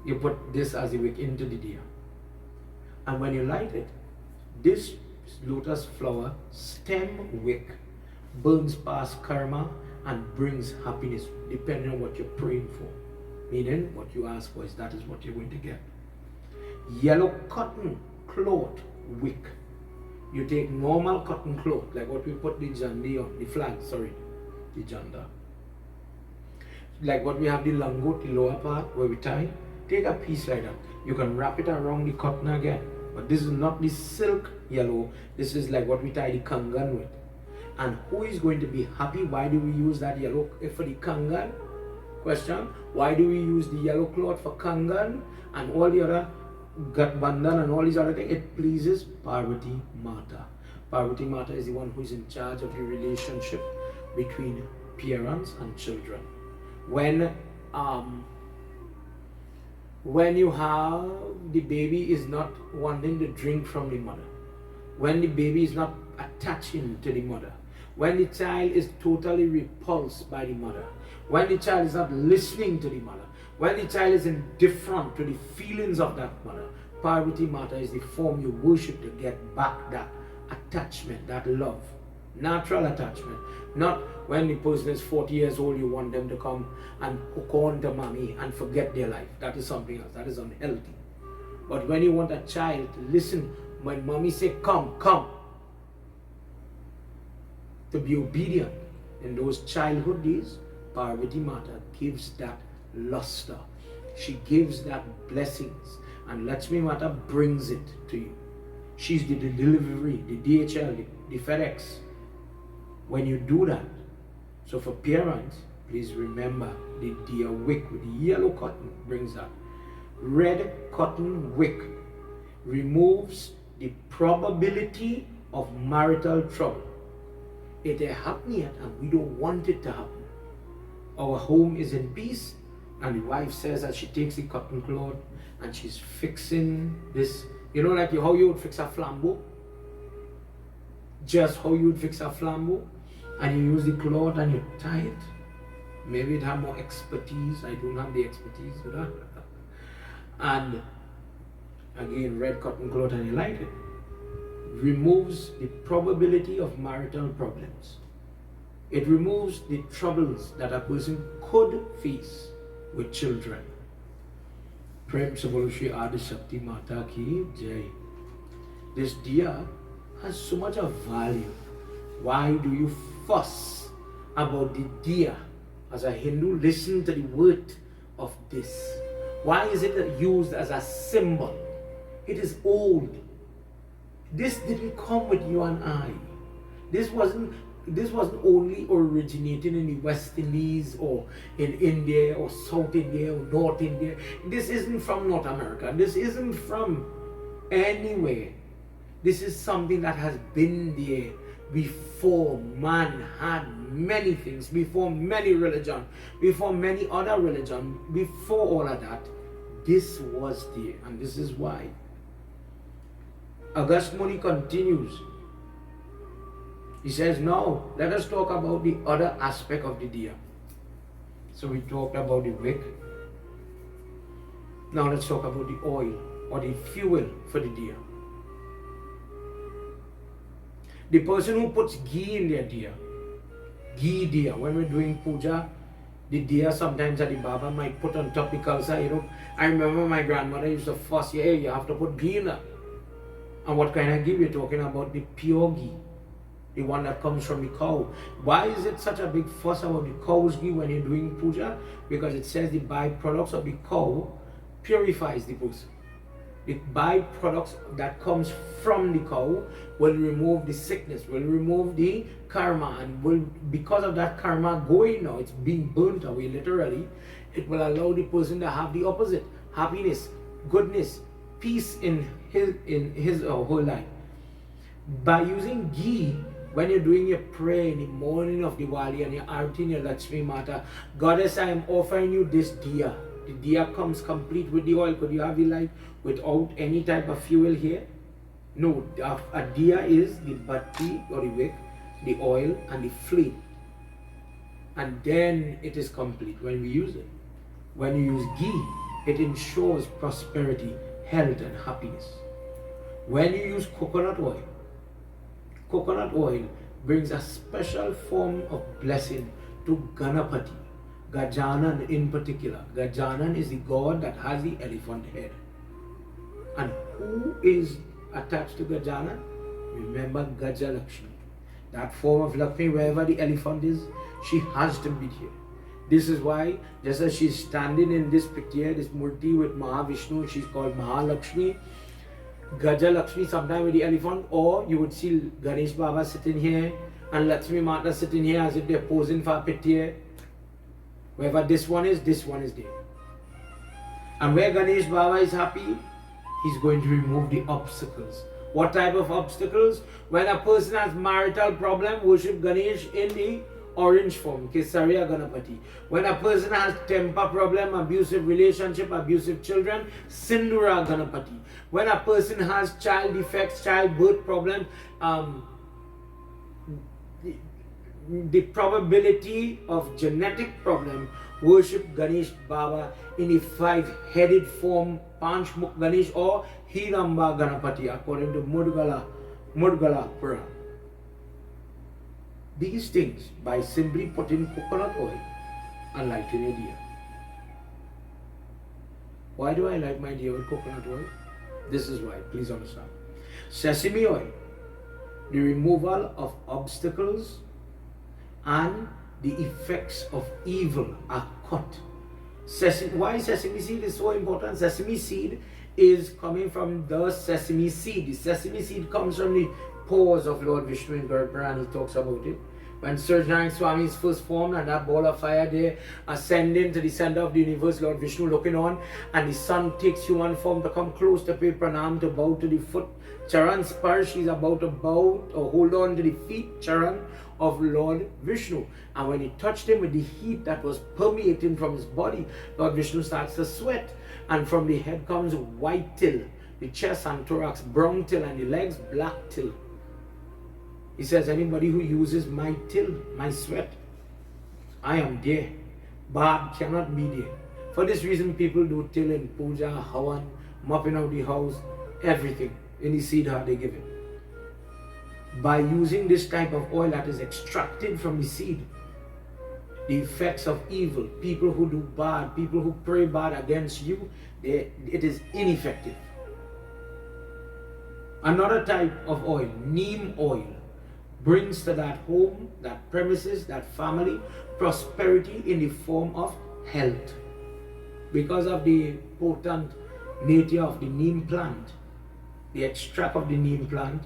You put this as the wick into the diya, and when you light it, this lotus flower stem wick burns past karma and brings happiness, depending on what you're praying for. Meaning, what you ask for that is what you're going to get. Yellow cotton cloth wick. You take normal cotton cloth, like what we put the jandi on, the flag, sorry, the janda. Like what we have the langot, the lower part where we tie. Take a piece like that. You can wrap it around the cotton again. But this is not the silk yellow. This is like what we tie the kangan with. And who is going to be happy? Why do we use that yellow for the kangan? Question. Why do we use the yellow cloth for kangan and all the other Gatbandhan and all these other things? It pleases Parvati Mata. Parvati Mata is the one who is in charge of the relationship between parents and children. When you have the baby is not wanting to drink from the mother, when the baby is not attaching to the mother, when the child is totally repulsed by the mother, when the child is not listening to the mother, when the child is indifferent to the feelings of that mother, Parvati Mata is the form you worship to get back that attachment, that love, natural attachment. Not when the person is 40 years old, you want them to come and hook on to mommy and forget their life. That is something else. That is unhealthy. But when you want a child to listen, when mommy say come, come, to be obedient in those childhood days, Parvati Mata gives that luster. She gives that blessings, and Lakshmi Mata brings it to you. She's the delivery, the DHL, the FedEx. When you do that, so for parents, please remember the dear wick with the yellow cotton brings that. Red cotton wick removes the probability of marital trouble. It ain't happening yet, and we don't want it to happen. Our home is in peace, and the wife says that she takes the cotton cloth and she's fixing this, you know, like how you would fix a flambeau, just how you would fix a flambeau, and you use the cloth and you tie it. Maybe it have more expertise. I don't have the expertise for that. And again, red cotton cloth, and you light it. Removes the probability of marital problems. It removes the troubles that a person could face with children. Prem Sabolo Shri Adi Shakti Mata Ki Jai. This diya has so much of value. Why do you fuss about the diya? As a Hindu, listen to the word of this. Why is it used as a symbol? It is old. This didn't come with you and I. This wasn't only originating in the West Indies or in India or South India or North India. This isn't from North America. This isn't from anywhere. This is something that has been there before man had many things, before many religions, before many other religions, before all of that. This was there, and this is why. Agast Muni continues. He says, now let us talk about the other aspect of the diya. So we talked about the wick. Now let's talk about the oil or the fuel for the diya. The person who puts ghee in their diya, ghee diya, when we're doing puja, the diya sometimes that the Baba might put on top because, I remember my grandmother used to fuss, hey, you have to put ghee in that. And what kind of ghee we're talking about? The pure ghee, the one that comes from the cow. Why is it such a big fuss about the cow's ghee when you're doing puja? Because it says the byproducts of the cow purifies the person. the byproducts that comes from the cow will remove the sickness, will remove the karma, and will, because of that karma going now, it's being burnt away literally, it will allow the person to have the opposite, happiness, goodness, peace in his or her life. By using ghee, when you're doing your prayer in the morning of Diwali and you're arting your Lakshmi Mata, Goddess, I am offering you this diya. The diya comes complete with the oil. Could you have the light without any type of fuel here? No, a diya is the batti or the wick, the oil and the flame. And then it is complete when we use it. When you use ghee, it ensures prosperity, health and happiness. When you use coconut oil brings a special form of blessing to Ganapati, Gajanan in particular. Gajanan is the god that has the elephant head. And who is attached to Gajanan? Remember Gaja Lakshmi. That form of Lakshmi, wherever the elephant is, she has to be here. This is why, just as she's standing in this picture, this murti with Mahavishnu, she's called Mahalakshmi. Gaja Lakshmi sometime with the elephant, or you would see Ganesh Baba sitting here and Lakshmi Mata sitting here as if they're posing for a picture. Wherever this one is there. And where Ganesh Baba is happy, he's going to remove the obstacles. What type of obstacles? When a person has marital problem, worship Ganesh in the orange form, Kesariya Ganapati. When a person has temper problem, abusive relationship, abusive children, Sindura Ganapati. When a person has child defects, childbirth problem, the probability of genetic problem, worship Ganesh Baba in the 5-headed form, Panch Mukh Ganesh or Hiramba Ganapati according to Mudgala Puran. These things, by simply putting coconut oil and lighting a diya. Why do I light my diya with coconut oil? This is why, please understand. Sesame oil, the removal of obstacles and the effects of evil are cut. Why sesame seed is so important? Sesame seed is coming from the sesame seed. The sesame seed comes from the pores of Lord Vishnu in Govardhan. He talks about it. When Surjanarayan Swami is first formed and that ball of fire there ascending to the center of the universe, Lord Vishnu looking on, and the sun takes human form to come close to pay pranam, to bow to the foot. Charan Sparsh is about to bow or hold on to the feet, Charan, of Lord Vishnu. And when he touched him with the heat that was permeating from his body, Lord Vishnu starts to sweat. And from the head comes white till, the chest and thorax brown till, and the legs black till. He says, anybody who uses my till, my sweat, I am there. Bad cannot be there. For this reason, people do till in puja, havan, mopping out the house, everything. In the siddha they give it. By using this type of oil that is extracted from the seed, the effects of evil, people who do bad, people who pray bad against you, it is ineffective. Another type of oil, Neem oil, brings to that home, that premises, that family, prosperity in the form of health. Because of the potent nature of the Neem plant, the extract of the Neem plant,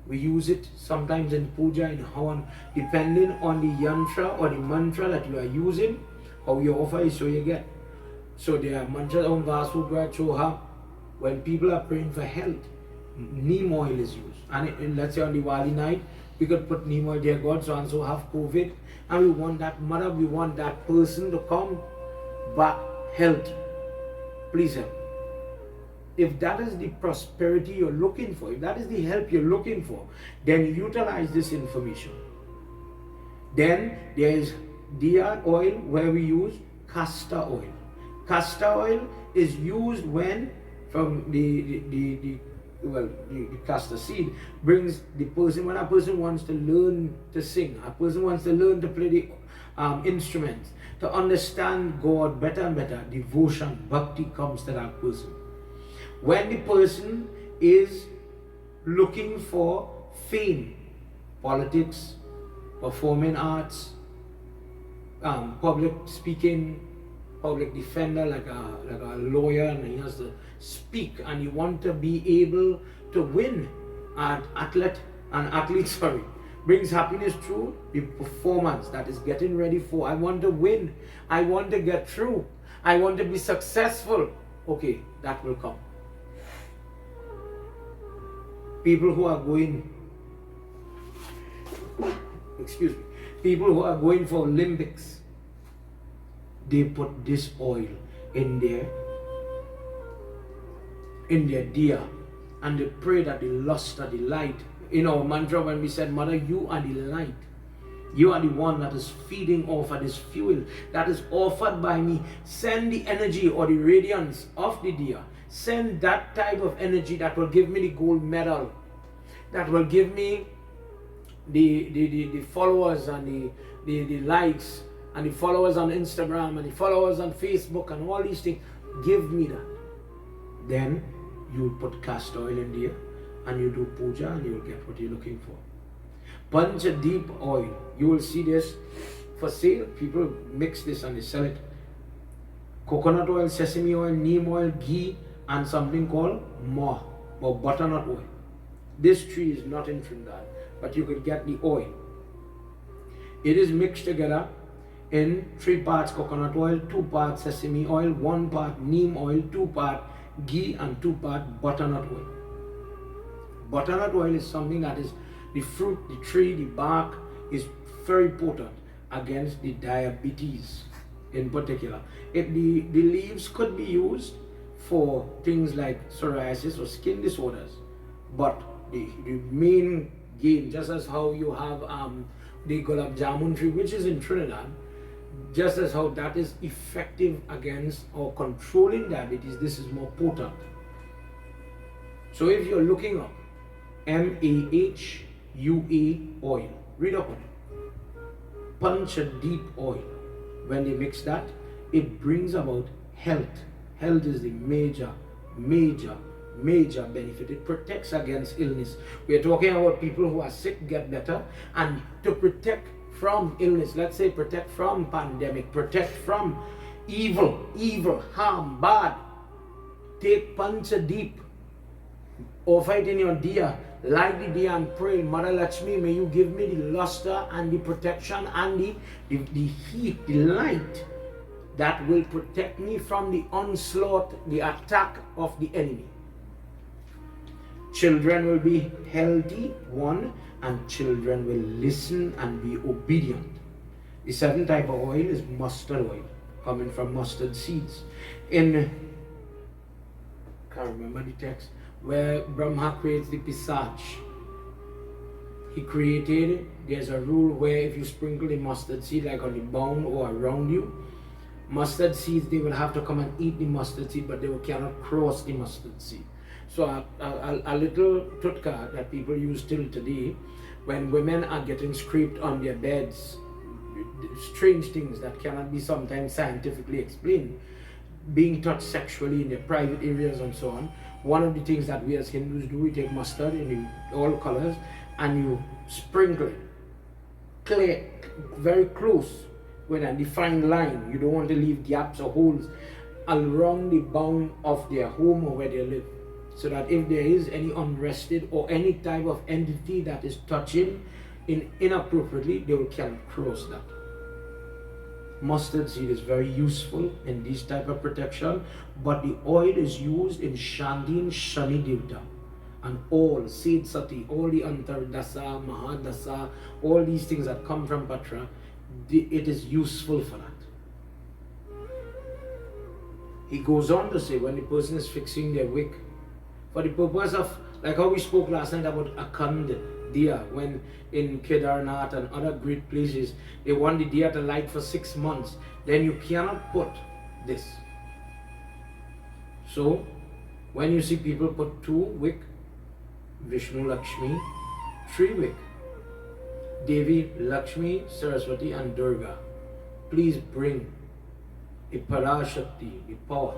we use it sometimes in puja, in havan, depending on the yantra or the mantra that you are using, how you offer is so you get. So there are mantras on Vasudra Choha. When people are praying for health, Neem oil is used. And let's say on Diwali night, we could put Neem oil, dear God, so and so have COVID, and we want that mother, we want that person to come back healthy. Please help. If that is the prosperity you're looking for, if that is the help you're looking for, then utilize this information. Then there is diya oil where we use castor oil. Castor oil is used when from the castor seed brings the person, when a person wants to learn to sing, a person wants to learn to play the instruments, to understand God better and better, devotion, bhakti comes to that person. When the person is looking for fame, politics, performing arts, public speaking, public defender, like a lawyer, and he has to speak, and you want to be able to win. An athlete, sorry, brings happiness through the performance that is getting ready for. I want to win. I want to get through. I want to be successful. Okay, that will come. People who are going, people who are going for Olympics, they put this oil in their diya, and they pray that the luster, the light. In our mantra, when we said, Mother, you are the light. You are the one that is feeding off of this fuel that is offered by me. Send the energy or the radiance of the diya. Send that type of energy that will give me the gold medal, that will give me the followers and the likes, and the followers on Instagram and the followers on Facebook and all these things. Give me that. Then you put castor oil in there and you do puja, and you will get what you're looking for. Panch deep oil. You will see this for sale. People mix this and they sell it. Coconut oil, sesame oil, neem oil, ghee, and something called moh or butternut oil. This tree is not in Trinidad, but you could get the oil. It is mixed together in 3 parts coconut oil, 2 parts sesame oil, 1 part neem oil, 2 part ghee, and 2 part butternut oil. Butternut oil is something that is the fruit, the tree, the bark is very potent against the diabetes in particular. The leaves could be used for things like psoriasis or skin disorders, but the main gain, just as how you have the gulab jamun tree, which is in Trinidad, just as how that is effective against or controlling diabetes, this is more potent. So if you're looking up MAHUA oil, read up on it. Panch deep oil. When they mix that, it brings about health. Health is the major benefit. It protects against illness. We are talking about people who are sick get better, and to protect from illness, let's say protect from pandemic, protect from evil, harm, bad. Take Panch deep, offer it in your diya, light the diya and pray, Mother Lakshmi, may you give me the luster and the protection and the heat, the light that will protect me from the onslaught, the attack of the enemy. Children will be healthy, and children will listen and be obedient. The second type of oil is mustard oil, coming from mustard seeds. Can't remember the text, where Brahma creates the pisach. He created, there's a rule where if you sprinkle the mustard seed like on the bound or around you, mustard seeds, they will have to come and eat the mustard seed, but they cannot cross the mustard seed. So a little tutka that people use till today, when women are getting scraped on their beds, strange things that cannot be sometimes scientifically explained, being touched sexually in their private areas and so on. One of the things that we as Hindus do, we take mustard in all colors and you sprinkle it clear, very close with a defined line. You don't want to leave gaps or holes around the bound of their home or where they live, so that if there is any unrested or any type of entity that is touching inappropriately, they cannot cross that. Mustard seed is very useful in this type of protection, but the oil is used in Shandin Shani Devta and all Sid Sati, all the Antardasa, Mahadasa, all these things that come from Patra, it is useful for that. He goes on to say, when the person is fixing their wick, for the purpose of, like how we spoke last night about Akhand Diya, when in Kedarnath and other great places, they want the Diya to light for 6 months, then you cannot put this. So, when you see people put 2 wick, Vishnu Lakshmi, 3 wick, Devi, Lakshmi, Saraswati and Durga, please bring the Parashakti, the power,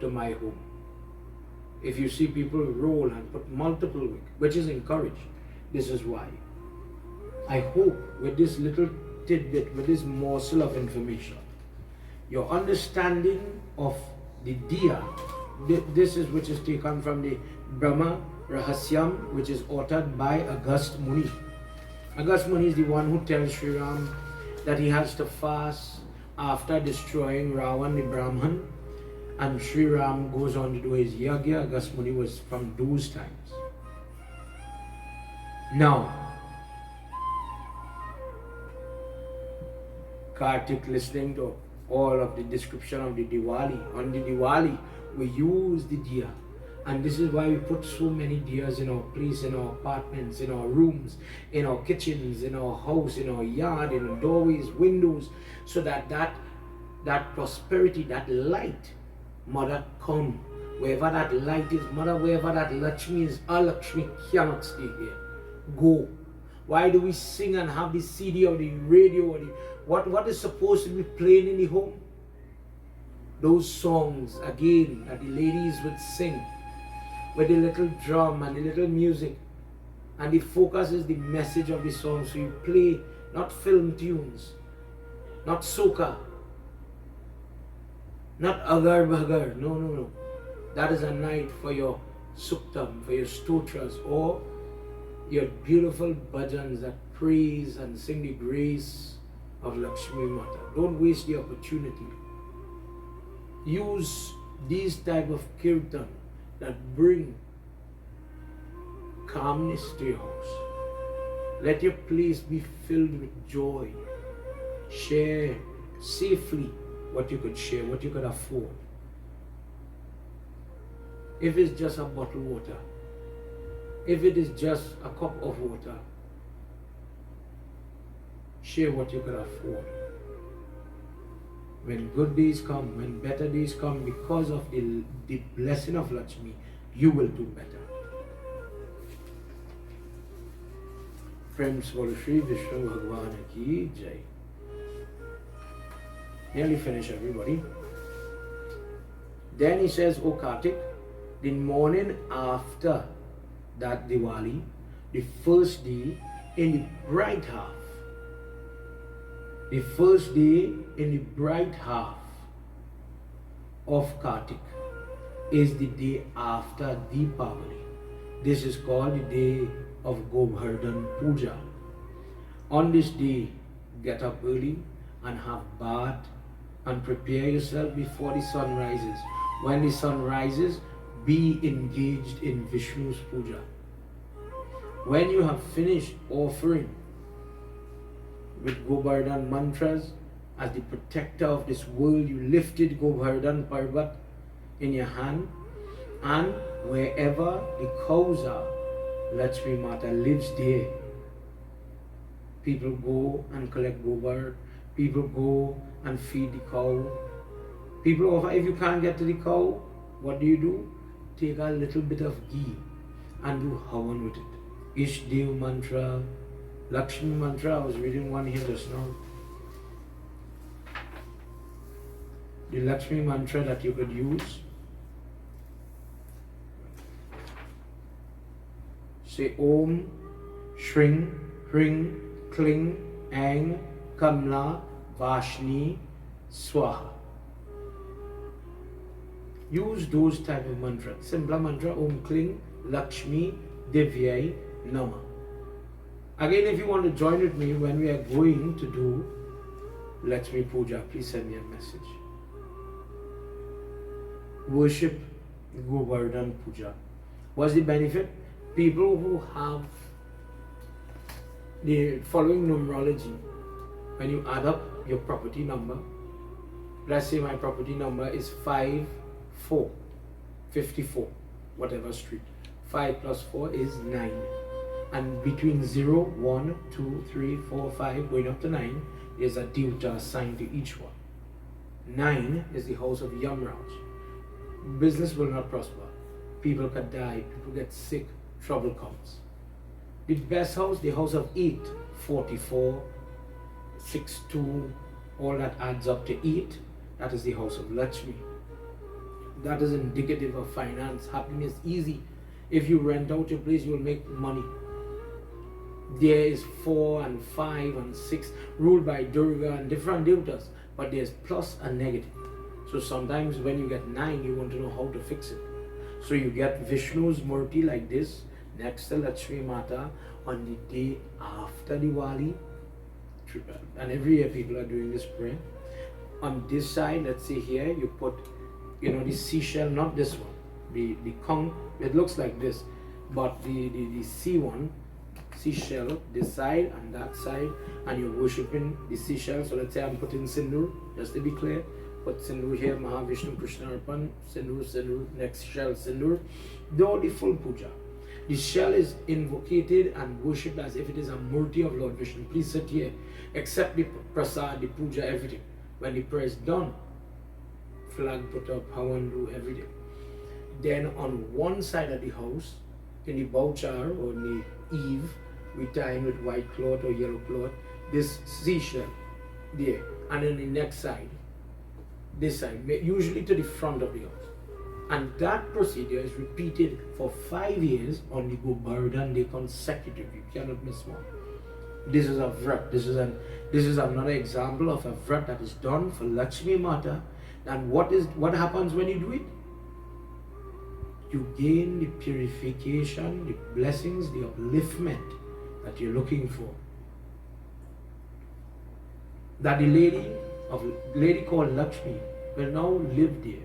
to my home. If you see people roll and put multiple wick, which is encouraged, this is why. I hope with this little tidbit, with this morsel of information, your understanding of the Diya, this is which is taken from the Brahma Rahasyam, which is authored by Agast Muni. Agast Muni is the one who tells Sri Ram that he has to fast after destroying Ravan the Brahman, and Sri Ram goes on to do his Yagna. Agast Muni was from those times. Now, Kartik, listening to all of the description of the Diwali. On the Diwali, we use the diya. And this is why we put so many diyas in our place, in our apartments, in our rooms, in our kitchens, in our house, in our yard, in our doorways, windows, so that that prosperity, that light, Mother, come. Wherever that light is, Mother, wherever that Lakshmi is, our Lakshmi cannot stay here. Go. Why do we sing and have the CD or the radio or the what is supposed to be playing in the home? Those songs again that the ladies would sing with the little drum and the little music, and the focus is the message of the song. So you play not film tunes, not soca, not agar bhagar. No. That is a night for your suktam, for your stotras, or your beautiful bhajans that praise and sing the grace of Lakshmi Mata. Don't waste the opportunity. Use these type of kirtan that bring calmness to your house. Let your place be filled with joy. Share safely what you could share, what you could afford. If it's just a bottled water, if it is just a cup of water, share what you could afford. When good days come, when better days come, because of the blessing of Lakshmi, you will do better. Friends, for Shri Vishnu Bhagwan ki Jai. Nearly finished, everybody. Then he says, O Kartik, the morning after that Diwali, the first day in the bright half, the first day in the bright half of Kartik is the day after Deepavali. This is called the day of Govardhan Puja. On this day, get up early and have bath and prepare yourself before the sun rises. When the sun rises, be engaged in Vishnu's puja. When you have finished offering with Govardhan mantras, as the protector of this world, you lifted Govardhan Parvat in your hand, and wherever the cows are, Lakshmi Mata lives there. People go and collect Govardhan, people go and feed the cow. People offer, if you can't get to the cow, what do? Take a little bit of ghee and do havan with it. Ishdev mantra, Lakshmi mantra, I was reading one here just now. The Lakshmi mantra that you could use. Say Om, Shring, Hring, Kling, Ang, Kamla, Vashni, Swaha. Use those type of mantras. Simple mantra, Om Kling, Lakshmi, Divyai, Nama. Again, if you want to join with me when we are going to do Lakshmi Puja, please send me a message. Worship Govardhan Puja. What's the benefit? People who have the following numerology, when you add up your property number, let's say my property number is 54, whatever street. 5 plus 4 is 9. And between 0, 1, 2, 3, 4, 5, going up to 9, there's a Devta assigned to each one. 9 is the house of Yamraj. Business will not prosper. People could die, people get sick, trouble comes. The best house, the house of 8, 44, 6, 2, all that adds up to 8. That is the house of Lakshmi. That is indicative of finance, happiness, easy. If you rent out your place, you will make money. There is 4 and 5 and 6 ruled by Durga and different devatas, but there's plus and negative. So sometimes when you get 9, you want to know how to fix it. So you get Vishnu's Murti like this, next to Lakshmi Mata on the day after Diwali. And every year people are doing this prayer. On this side, let's say here, you put, the seashell, not this one, the conch, it looks like this, but the sea one, seashell, this side and that side, and you're worshipping the seashell. So let's say I'm putting Sindur, just to be clear. Put Sindur here, Mahavishnu, Krishna Arpan, Sindur, next shell, Sindur. Do the full puja. The shell is invocated and worshipped as if it is a murti of Lord Vishnu. Please sit here, accept the prasad, the puja, everything. When the prayer is done, flag put up, hawandu, everything. Then on one side of the house, in the bouchar or in the eave, we tie in with white cloth or yellow cloth, this seashell there. And then the next side, this side, usually to the front of the house. And that procedure is repeated for 5 years on the Govardhan day consecutively. You cannot miss one. This is a vrat. This is another example of a vrat that is done for Lakshmi Mata. And what happens when you do it? You gain the purification, the blessings, the upliftment that you're looking for. That the lady called Lakshmi will now live there,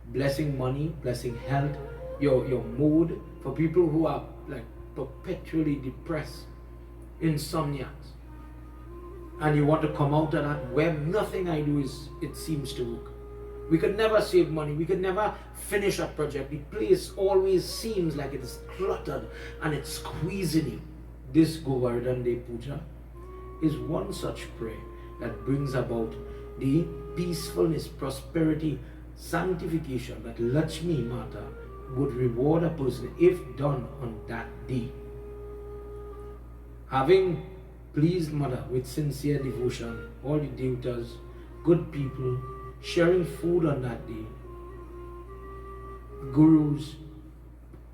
blessing money, blessing health, your mood for people who are like perpetually depressed, insomniacs, and you want to come out of that web. Nothing I do it seems to work. We could never save money. We could never finish a project. The place always seems like it is cluttered and it's squeezing you. This Govardhan Day Puja is one such prayer that brings about the peacefulness, prosperity, sanctification that Lakshmi Mata would reward a person if done on that day. Having pleased Mother with sincere devotion, all the devatas, good people, sharing food on that day, gurus,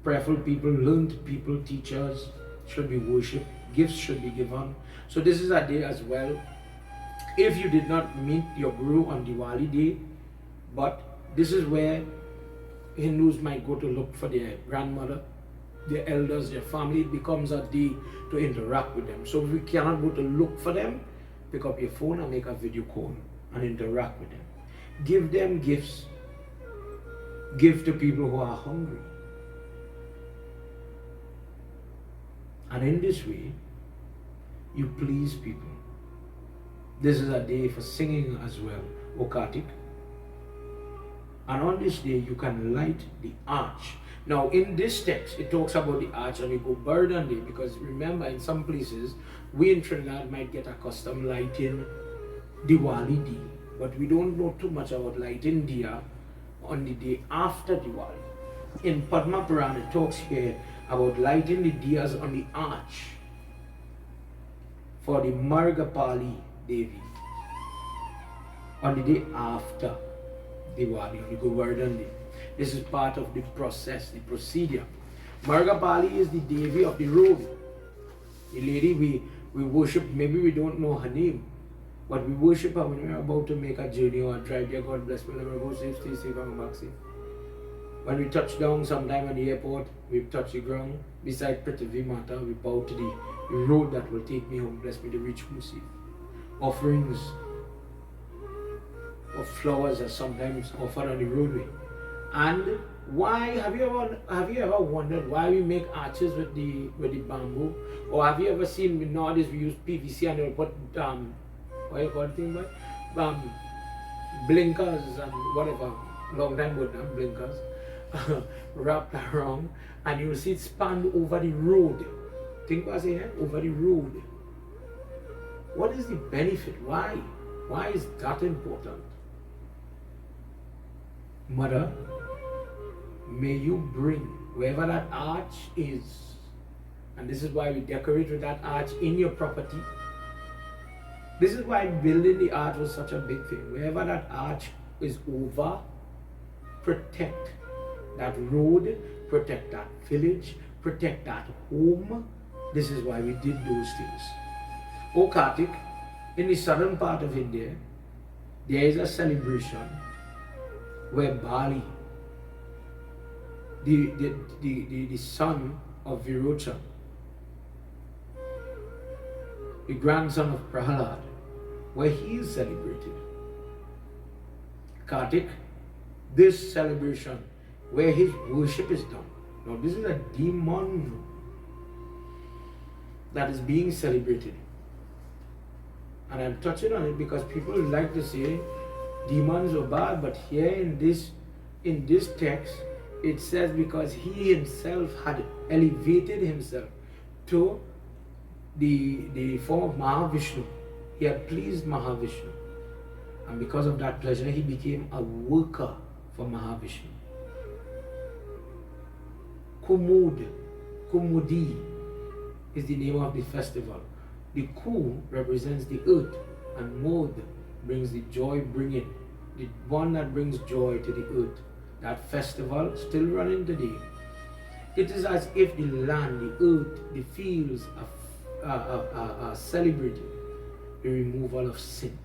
prayerful people, learned people, teachers should be worshipped, gifts should be given. So this is a day as well. If you did not meet your guru on Diwali day, but this is where Hindus might go to look for their grandmother, their elders, their family. It becomes a day to interact with them. So if we cannot go to look for them, pick up your phone and make a video call and interact with them. Give them gifts. Give to people who are hungry. And in this way, you please people. This is a day for singing as well, Okatik. And on this day, you can light the arch. Now, in this text, it talks about the arch on the Govardhan Day, because remember, in some places, we in Trinidad might get accustomed lighting Diwali Day, but we don't know too much about lighting Diya on the day after Diwali. In Padma Puran, it talks here about lighting the Diyas on the arch for the Margapali Devi on the day after Diwali, on the Govardhan Day. This is part of the process, the procedure. Margapali is the Devi of the road. The lady we worship, maybe we don't know her name, but we worship her when we're about to make a journey or a drive. Dear God bless me, let me go safe, stay safe, and back safe. When we touch down sometime at the airport, we touch the ground. Beside Prithvi Mata, we bow to the road that will take me home. Bless me to reach home safe. Offerings of flowers are sometimes offered on the roadway. And why have you ever wondered why we make arches with the bamboo? Or have you ever seen nowadays we use PVC and they'll put what you call the thing, blinkers and whatever, long time ago now, blinkers wrapped around, and you will see it spanned over the road. Think what I say here? Over the road. What is the benefit? Why? Why is that important? Mother, may you bring wherever that arch is, and this is why we decorate with that arch in your property. This is why building the arch was such a big thing. Wherever that arch is over, protect that road, protect that village, protect that home, This is why we did those things. O Kartik, in the southern part of India, there is a celebration where Bali, the son of Virocha, the grandson of Prahalad, where he is celebrated. Kartik, this celebration where his worship is done. Now this is a demon that is being celebrated. And I'm touching on it because people like to say demons are bad, but here in this text it says because he himself had elevated himself to the form of Mahavishnu. He had pleased Mahavishnu. And because of that pleasure, he became a worker for Mahavishnu. Kumudi is the name of the festival. The Ku represents the earth, and Mod brings the joy bringing, the one that brings joy to the earth. That festival still running today. It is as if the land, the earth, the fields are celebrating the removal of sin.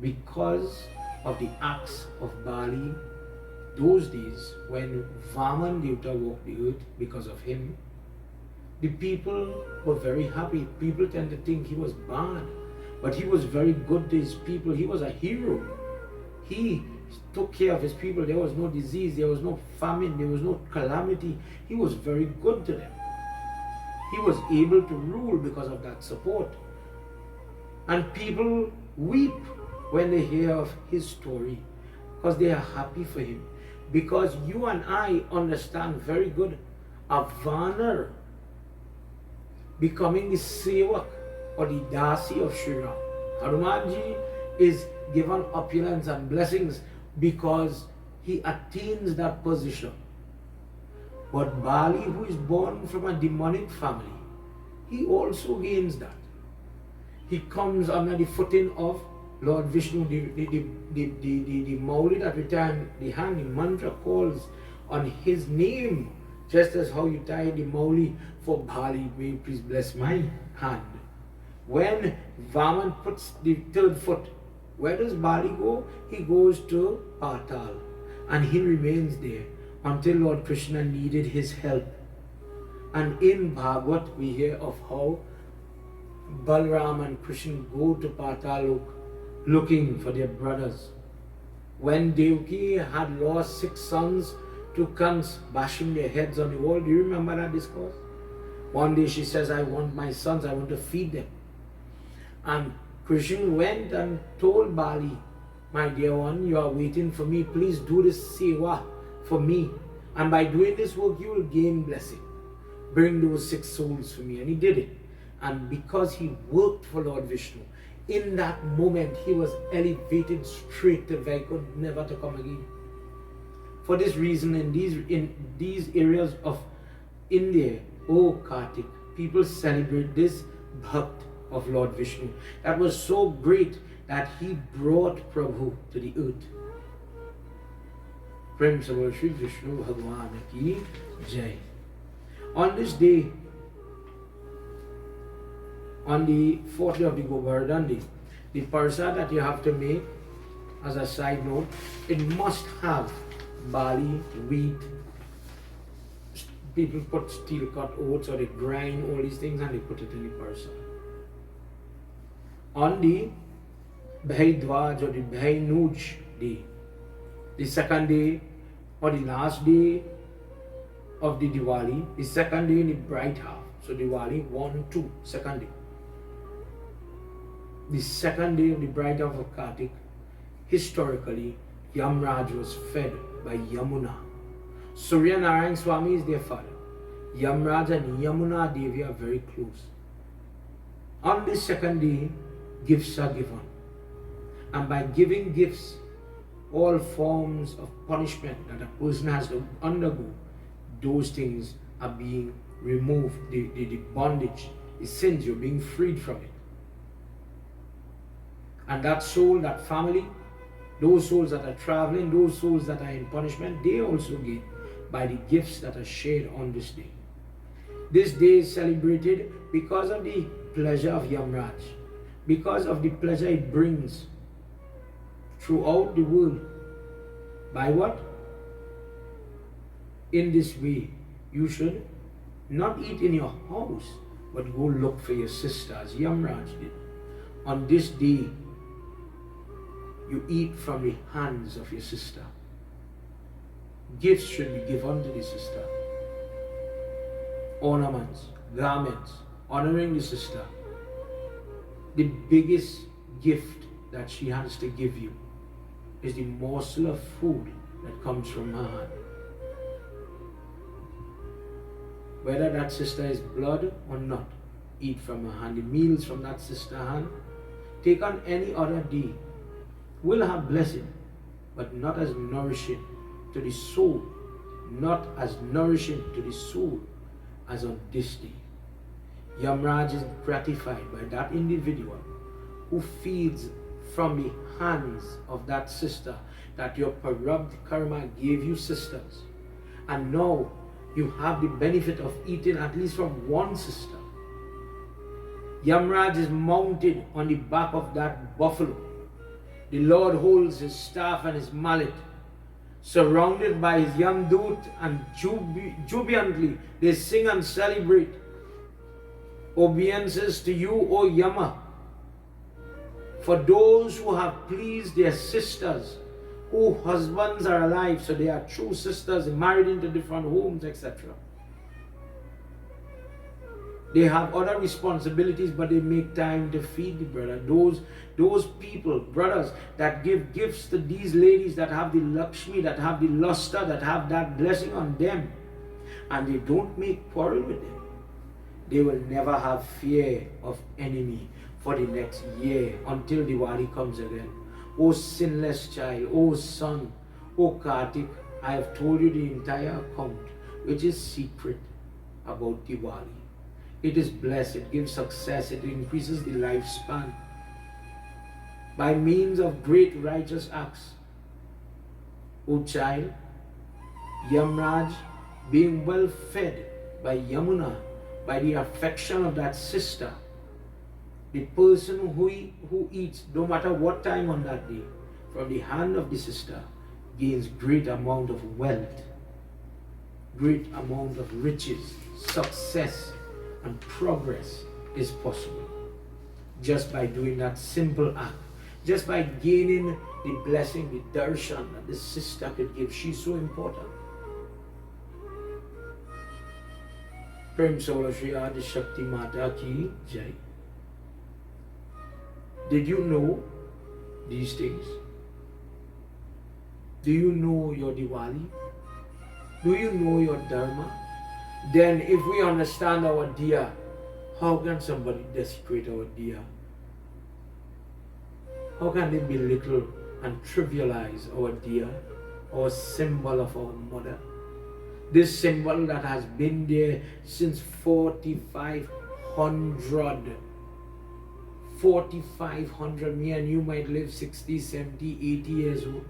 Because of the acts of Bali, those days when Vaman Devta walked the earth, because of him, the people were very happy. People tend to think he was bad, but he was very good to his people. He was a hero. He took care of his people. There was no disease, there was no famine, there was no calamity. He was very good to them. He was able to rule because of that support. And people weep when they hear of his story because they are happy for him. Because you and I understand very good a Vanar becoming the Seva or the Dasi of Sri Ram. Hanumanji is given opulence and blessings because he attains that position. But Bali, who is born from a demonic family, he also gains that. He comes under the footing of Lord Vishnu, the Mauli that we tie the hand, the mantra calls on his name, just as how you tie the Mauli for Bali. May you please bless my hand. When Vaman puts the third foot, where does Bali go? He goes to Patal, and he remains there until Lord Krishna needed his help. And in Bhagavad we hear of how Balram and Krishna go to Patal looking for their brothers. When Devaki had lost 6 sons to Kans bashing their heads on the wall, do you remember that discourse? One day she says, I want my sons, I want to feed them. And Krishna went and told Bali, my dear one, you are waiting for me, please do this Seva for me. And by doing this work, you will gain blessing. Bring those 6 souls for me. And he did it. And because he worked for Lord Vishnu, in that moment he was elevated straight to Vaikuntha, never to come again. For this reason, in these areas of India, O Kartik, people celebrate this Bhakt of Lord Vishnu. That was so great that he brought Prabhu to the earth. Prem se bol Shri Vishnu Bhagwan ki Jai. On this day, on the 4th day of the Govardhan day, the parsa that you have to make, as a side note, it must have barley, wheat. People put steel cut oats or they grind all these things and they put it in the parsa. On the Bhai Dooj or the Bhai Dooj day, the second day or the last day of the Diwali, the second day in the bright half. So Diwali 1, 2, second day. The second day of the bright half of Kartik, historically, Yamraj was fed by Yamuna. Surya Narayan Swami is their father. Yamraj and Yamuna Devi are very close. On this second day, gifts are given. And by giving gifts, all forms of punishment that a person has to undergo, those things are being removed. The bondage, the sins, you're being freed from it. And that soul, that family, those souls that are traveling, those souls that are in punishment, they also gain by the gifts that are shared on this day. This day is celebrated because of the pleasure of Yamraj, because of the pleasure it brings throughout the world. By what? In this way, you should not eat in your house, but go look for your sister, as Yamraj did. On this day, you eat from the hands of your sister. Gifts should be given to the sister. Ornaments, garments, honoring the sister. The biggest gift that she has to give you is the morsel of food that comes from her hand. Whether that sister is blood or not, eat from her hand. The meals from that sister's hand, take on any other day, will have blessing, but not as nourishing to the soul, not as nourishing to the soul as on this day. Yamraj is gratified by that individual who feeds from the hands of that sister that your corrupt karma gave you, sisters. And now you have the benefit of eating at least from one sister. Yamraj is mounted on the back of that buffalo. The Lord holds his staff and his mallet. Surrounded by his young Dut, and jubilantly they sing and celebrate. Obeisances to you, O Yama, for those who have pleased their sisters, whose husbands are alive, so they are true sisters married into different homes, etc. They have other responsibilities, but they make time to feed the brother. Those people, brothers, that give gifts to these ladies that have the Lakshmi, that have the luster, that have that blessing on them, and they don't make quarrel with them, they will never have fear of enemy for the next year until Diwali comes again. O sinless child, O son, O Kartik, I have told you the entire account, which is secret about Diwali. It is blessed, it gives success, it increases the lifespan by means of great righteous acts. O child, Yamraj, being well fed by Yamuna, by the affection of that sister, the person who eats, no matter what time on that day, from the hand of the sister, gains great amount of wealth, great amount of riches, success, and progress is possible just by doing that simple act, just by gaining the blessing, the darshan that the sister could give. She's so important. Prem Sola Shri Adi Shakti Mata Ki Jai. Did you know these things? Do you know your Diwali? Do you know your Dharma? Then if we understand our Diya, how can somebody desecrate our Diya? How can they belittle and trivialize our Diya, our symbol of our mother? This symbol that has been there since 4,500. 4,500, me and you might live 60, 70, 80 years old.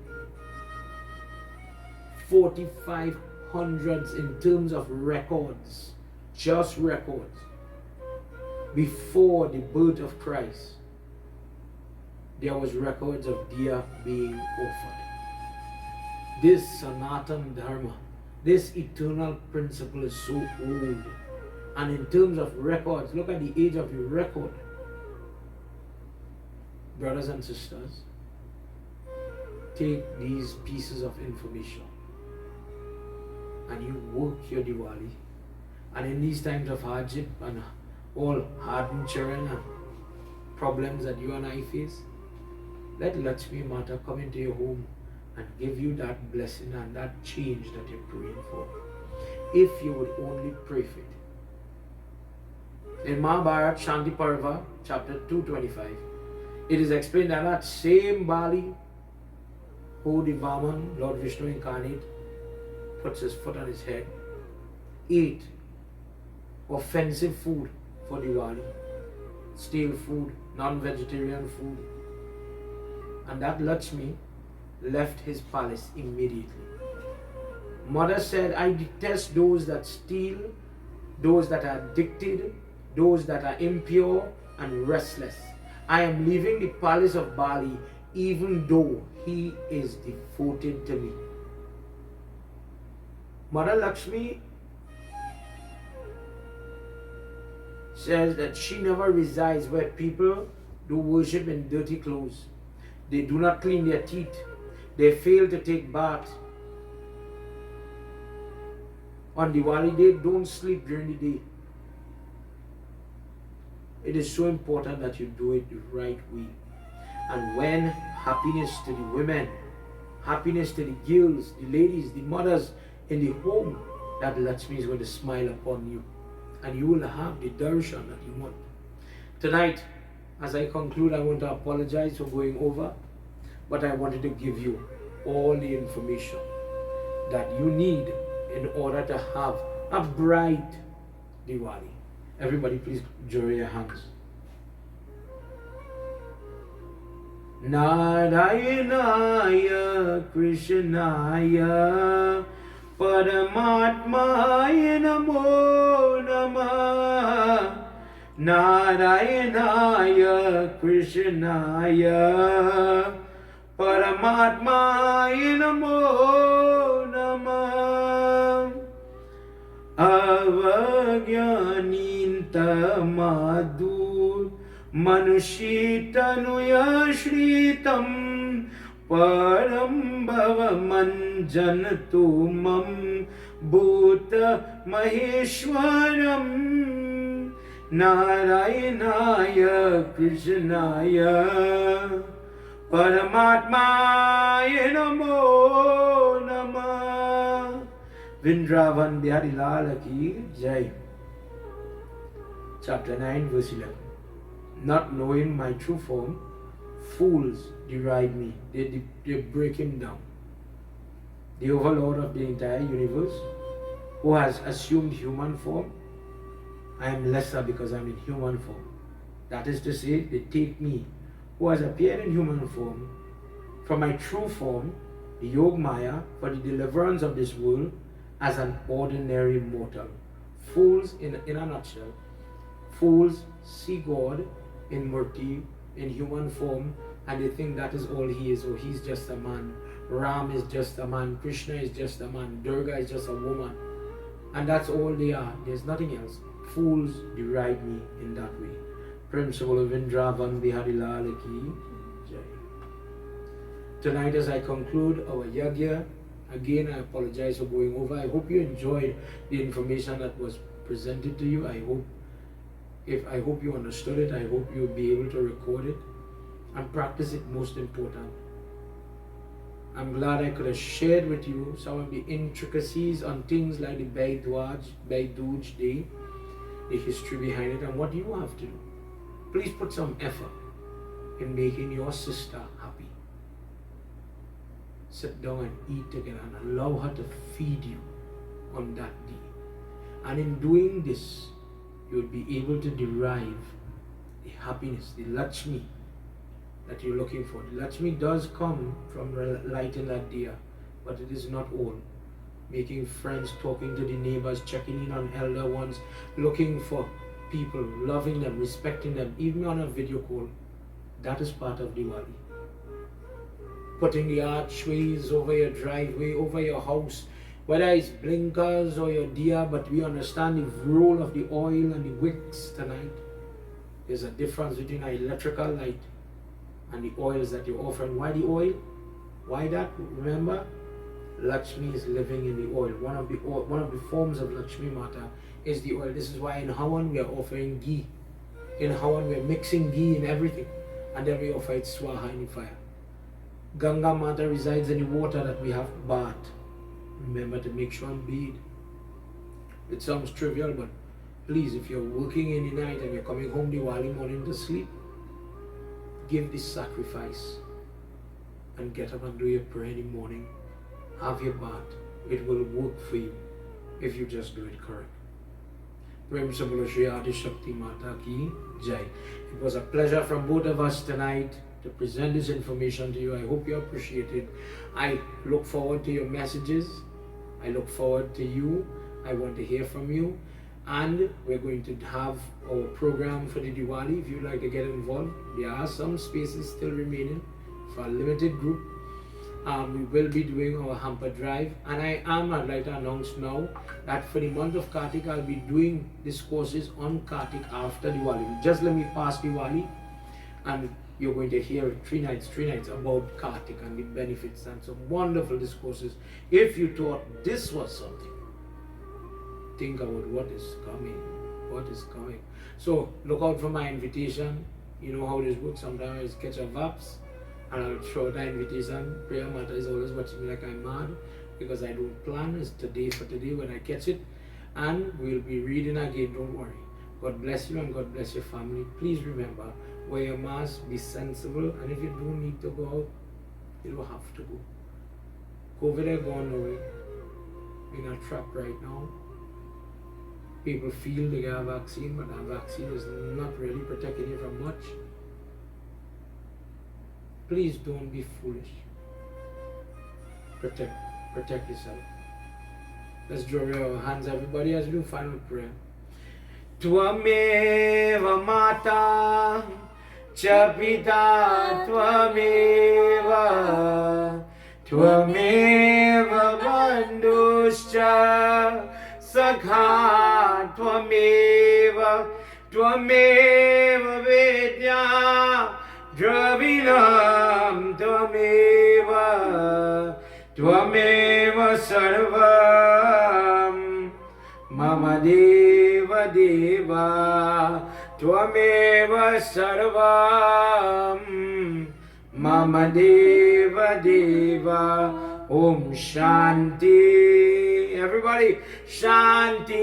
4,500 in terms of records, just records, before the birth of Christ, there was records of Diya being offered. This Sanatan Dharma, this eternal principle is so old. And in terms of records, look at the age of the record. Brothers and sisters, take these pieces of information and you work your Diwali. And in these times of hardship and all hardened children and problems that you and I face, let Lakshmi Mata come into your home and give you that blessing and that change that you're praying for. If you would only pray for it. In Mahabharata Shanti Parva, chapter 225, it is explained that that same Bali, who the Vaman, Lord Vishnu incarnate, puts his foot on his head, ate offensive food for Diwali, stale food, non-vegetarian food, and that Lakshmi left his palace immediately. Mother said, I detest those that steal those that are addicted, those that are impure and restless. I am leaving the palace of Bali even though he is devoted to me. Mother Lakshmi says that she never resides where people do worship in dirty clothes. They do not clean their teeth. They fail to take baths. On Diwali, they don't sleep during the day. It is so important that you do it the right way. And when happiness to the women, happiness to the girls, the ladies, the mothers in the home, that Lakshmi is going to smile upon you. And you will have the darshan that you want. Tonight, as I conclude, I want to apologize for going over, but I wanted to give you all the information that you need in order to have a bright Diwali. Everybody please join your hands. Narayanaya Krishnaya Paramatmaya Namo Namah. Narayanaya Krishnaya Paramatmaya Namo Namah. Avagyaninta Madhu Manushitanuya Shritam Param Bhavamanjanatu Mam Bhuta Maheshwaram. Narayanaya Krishnaya Paramatmaya Namo Namah. Vrindavan Bihari Lal Ki Jai. Chapter 9 verse 11. Not knowing my true form, fools deride me. They break him down. The overlord of the entire universe, who has assumed human form, I am lesser because I am in human form. That is to say, they take me, who has appeared in human form, from my true form, the Yog Maya, for the deliverance of this world, as an ordinary mortal. Fools, in a nutshell, fools see God in Murti, in human form, and they think that is all he is, or he's just a man. Ram is just a man, Krishna is just a man, Durga is just a woman. And that's all they are. There's nothing else. Fools deride me in that way. Principle of Vrindavan Bihari Lal Ki Jai. Tonight, as I conclude our Yagna, again I apologize for going over. I hope you enjoyed the information that was presented to you. I hope you understood it. I hope you'll be able to record it and practice it, most important. I'm glad I could have shared with you some of the intricacies on things like the Bhai Dooj Day, the history behind it, and what you have to do. Please put some effort in making your sister happy. Sit down and eat together and allow her to feed you on that day. And in doing this, you'll be able to derive the happiness, the Lakshmi that you're looking for. The Lakshmi does come from lighting that diya, but it is not all. Making friends, talking to the neighbors, checking in on elder ones, looking for people, loving them, respecting them, even on a video call. That is part of Diwali. Putting the archways over your driveway, over your house, whether it's blinkers or your diya, but we understand the role of the oil and the wicks tonight. There's a difference between an electrical light and the oils that you're offering. Why the oil? Why that? Remember, Lakshmi is living in the oil. One of the forms of Lakshmi Mata is the oil. This is why in Hawan we are offering ghee. In Hawan we are mixing ghee in everything, and then we offer it swaha in the fire. Ganga Mata resides in the water that we have bath. Remember to make sure and bathe. It sounds trivial, but please, if you're working in the night and you're coming home Diwali morning to sleep, give this sacrifice and get up and do your prayer in the morning. Have your bath. It will work for you if you just do it correct. Prem Samula Shri Adi Shakti Mata Ki Jai. It was a pleasure from both of us tonight to present this information to you. I hope you appreciate it. I look forward to your messages. I look forward to you. I want to hear from you. And we're going to have our program for the Diwali. If you'd like to get involved, there are some spaces still remaining for a limited group. We will be doing our hamper drive, and I'd like to announce now that for the month of Kartik, I'll be doing discourses on Kartik after Diwali. Just let me pass Diwali, and you're going to hear 3 nights about Kartik and the benefits and some wonderful discourses. If you thought this was something, think about what is coming. So look out for my invitation. You know how this works. Sometimes I catch a vaps and I'll throw out an invitation. Prayer Mata is always watching me like I'm mad because I don't plan. It's today for today when I catch it. And we'll be reading again, don't worry. God bless you and God bless your family. Please remember, wear your mask, be sensible, and if you don't need to go out, you don't have to go. COVID ain't gone away. We're in a trap right now. People feel they get a vaccine, but that vaccine is not really protecting you from much. Please don't be foolish. Protect yourself. Let's draw our hands, everybody, as we do final prayer. Tvameva Mata Cha Pita Tvameva Tvameva Bandhuscha Sakha Tvameva Tvameva Vidya Dravinam Tvameva Tvameva Sarvam Mama Deva Deva Tvameva Sarvam Mama Deva Deva Om Shanti. Everybody, Shanti,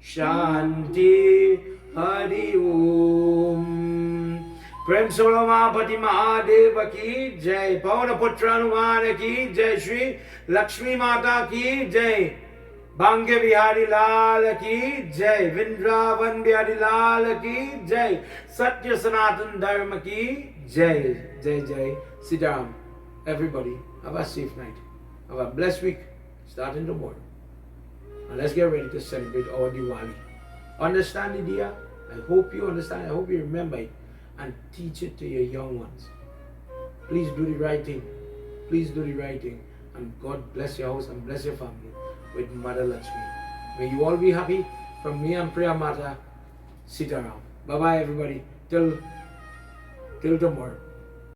Shanti, Hari Om. Prem Solomapati Mahadeva ki Jai. Pavana Putra Hanumana ki Jai. Shri Lakshmi Mata ki Jai. Bhange Bihari Lal ki Jai. Vrindavan Bihari Lal ki Jai. Satya Sanatan Dharma ki Jai. Jai Jai Sitaram. Everybody, have a safe night. Have a blessed week starting tomorrow. And let's get ready to celebrate our Diwali. Understand the idea? I hope you understand. I hope you remember it and teach it to your young ones. Please do the right thing. Please do the right thing. And God bless your house and bless your family with Mother Lakshmi. May you all be happy. From me and Priya Mata, sit around. Bye bye everybody. Till tomorrow.